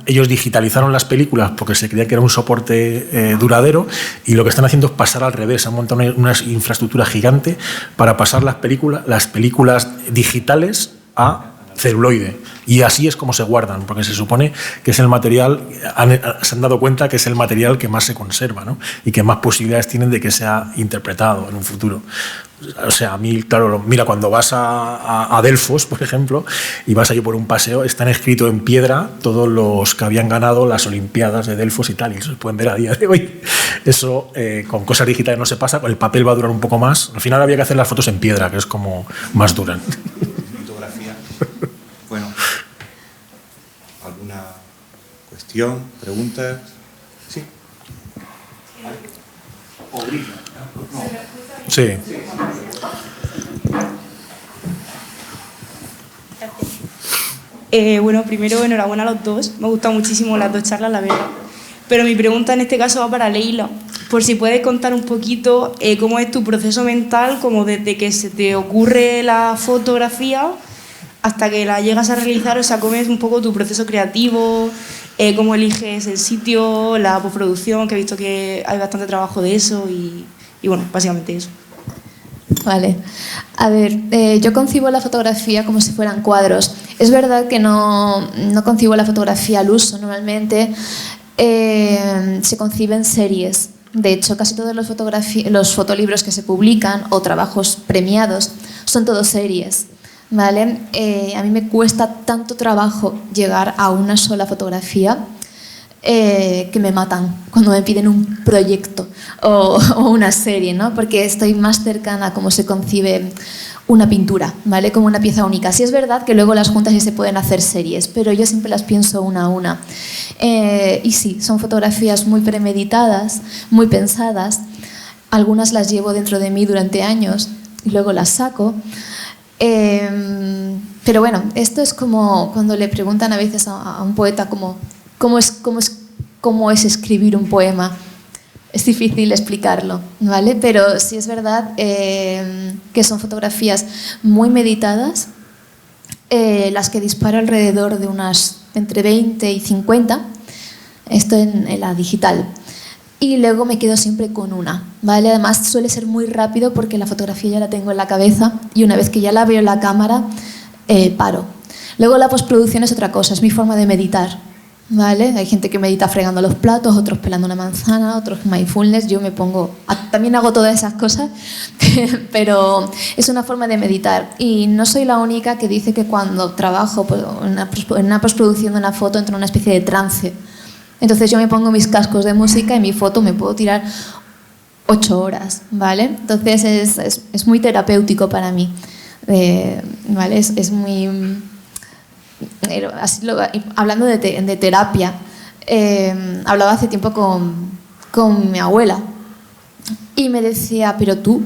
ellos digitalizaron las películas porque se creía que era un soporte duradero, y lo que están haciendo es pasar al revés, han montado una infraestructura gigante para pasar las películas digitales a celuloide, y así es como se guardan, porque se supone que es el material, se han dado cuenta que es el material que más se conserva, ¿no? Y que más posibilidades tienen de que sea interpretado en un futuro. O sea, a mí, claro, mira, cuando vas a Delfos, por ejemplo, y vas allí por un paseo, están escritos en piedra todos los que habían ganado las Olimpiadas de Delfos y tal, y eso se pueden ver a día de hoy. Eso con cosas digitales no se pasa, el papel va a durar un poco más. Al final había que hacer las fotos en piedra, que es como más duran. Bueno, ¿alguna cuestión, preguntas? Sí. Sí. Bueno, primero enhorabuena a los dos. Me gustan muchísimo las dos charlas, la verdad. Pero mi pregunta en este caso va para Leila. Por si puedes contar un poquito cómo es tu proceso mental, como desde que se te ocurre la fotografía hasta que la llegas a realizar, o sea, cómo es un poco tu proceso creativo, cómo eliges el sitio, la postproducción, que he visto que hay bastante trabajo de eso y bueno, básicamente eso. Vale. A ver, yo concibo la fotografía como si fueran cuadros. Es verdad que no concibo la fotografía al uso. Normalmente se conciben series. De hecho, casi todos los fotolibros que se publican o trabajos premiados son todos series. ¿Vale? A mí me cuesta tanto trabajo llegar a una sola fotografía que me matan cuando me piden un proyecto o una serie, ¿no? Porque estoy más cercana a cómo se concibe una pintura, ¿vale? Como una pieza única. Sí es verdad que luego las juntas sí se pueden hacer series, pero yo siempre las pienso una a una. Y sí, son fotografías muy premeditadas, muy pensadas. Algunas las llevo dentro de mí durante años y luego las saco. Pero bueno, esto es como cuando le preguntan a veces a un poeta cómo es escribir un poema. Es difícil explicarlo, ¿vale? Pero sí es verdad que son fotografías muy meditadas, las que disparo alrededor de unas entre 20 y 50, Esto en la digital. Y luego me quedo siempre con una, ¿vale? Además suele ser muy rápido porque la fotografía ya la tengo en la cabeza y una vez que ya la veo en la cámara, paro. Luego la postproducción es otra cosa, es mi forma de meditar, ¿vale? Hay gente que medita fregando los platos, otros pelando una manzana, otros mindfulness. Yo me pongo... También hago todas esas cosas, pero es una forma de meditar. Y no soy la única que dice que cuando trabajo en una postproducción de una foto entro en una especie de trance. Entonces yo me pongo mis cascos de música y mi foto me puedo tirar 8 horas, ¿vale? Entonces es muy terapéutico para mí, ¿vale? Es muy... hablando de terapia, hablaba hace tiempo con mi abuela y me decía, pero tú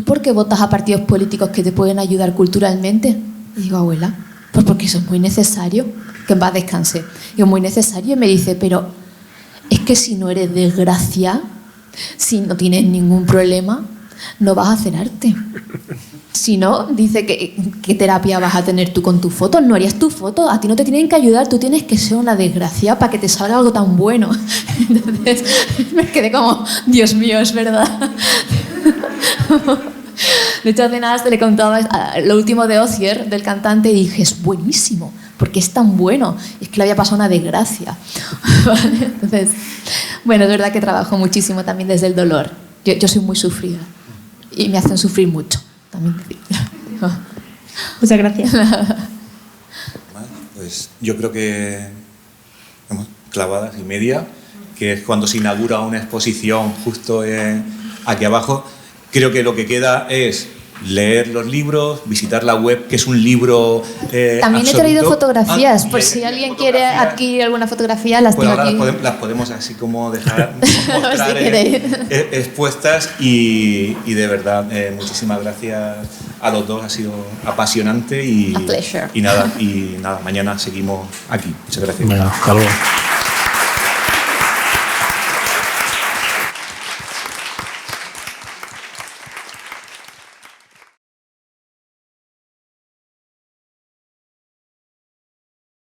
¿por qué votas a partidos políticos que te pueden ayudar culturalmente? Y digo, abuela, pues porque eso es muy necesario. Que en paz descanse. Digo, muy necesario. Y me dice, pero es que si no eres desgracia, si no tienes ningún problema, no vas a hacer arte. Si no, dice ¿qué terapia vas a tener tú con tu foto? No harías tu foto, a ti no te tienen que ayudar, tú tienes que ser una desgracia para que te salga algo tan bueno. Entonces me quedé como, Dios mío, es verdad. De hecho, hace nada le contaba lo último de Ozier, del cantante, y dije, es buenísimo, porque es tan bueno. Es que le había pasado una desgracia. ¿Vale? Entonces, bueno, es verdad que trabajo muchísimo también desde el dolor. Yo soy muy sufrida y me hacen sufrir mucho. También muchas gracias. Pues yo creo que clavadas y media, que es cuando se inaugura una exposición justo aquí abajo. Creo que lo que queda es leer los libros, visitar la web, que es un libro también absoluto. he traído fotografías, por si alguien quiere adquirir alguna fotografía, las tengo aquí. Las podemos así como dejar mostrar Si queréis. expuestas y de verdad muchísimas gracias a los dos, ha sido apasionante y A pleasure. y nada, mañana seguimos aquí. Muchas gracias. Venga, hasta luego.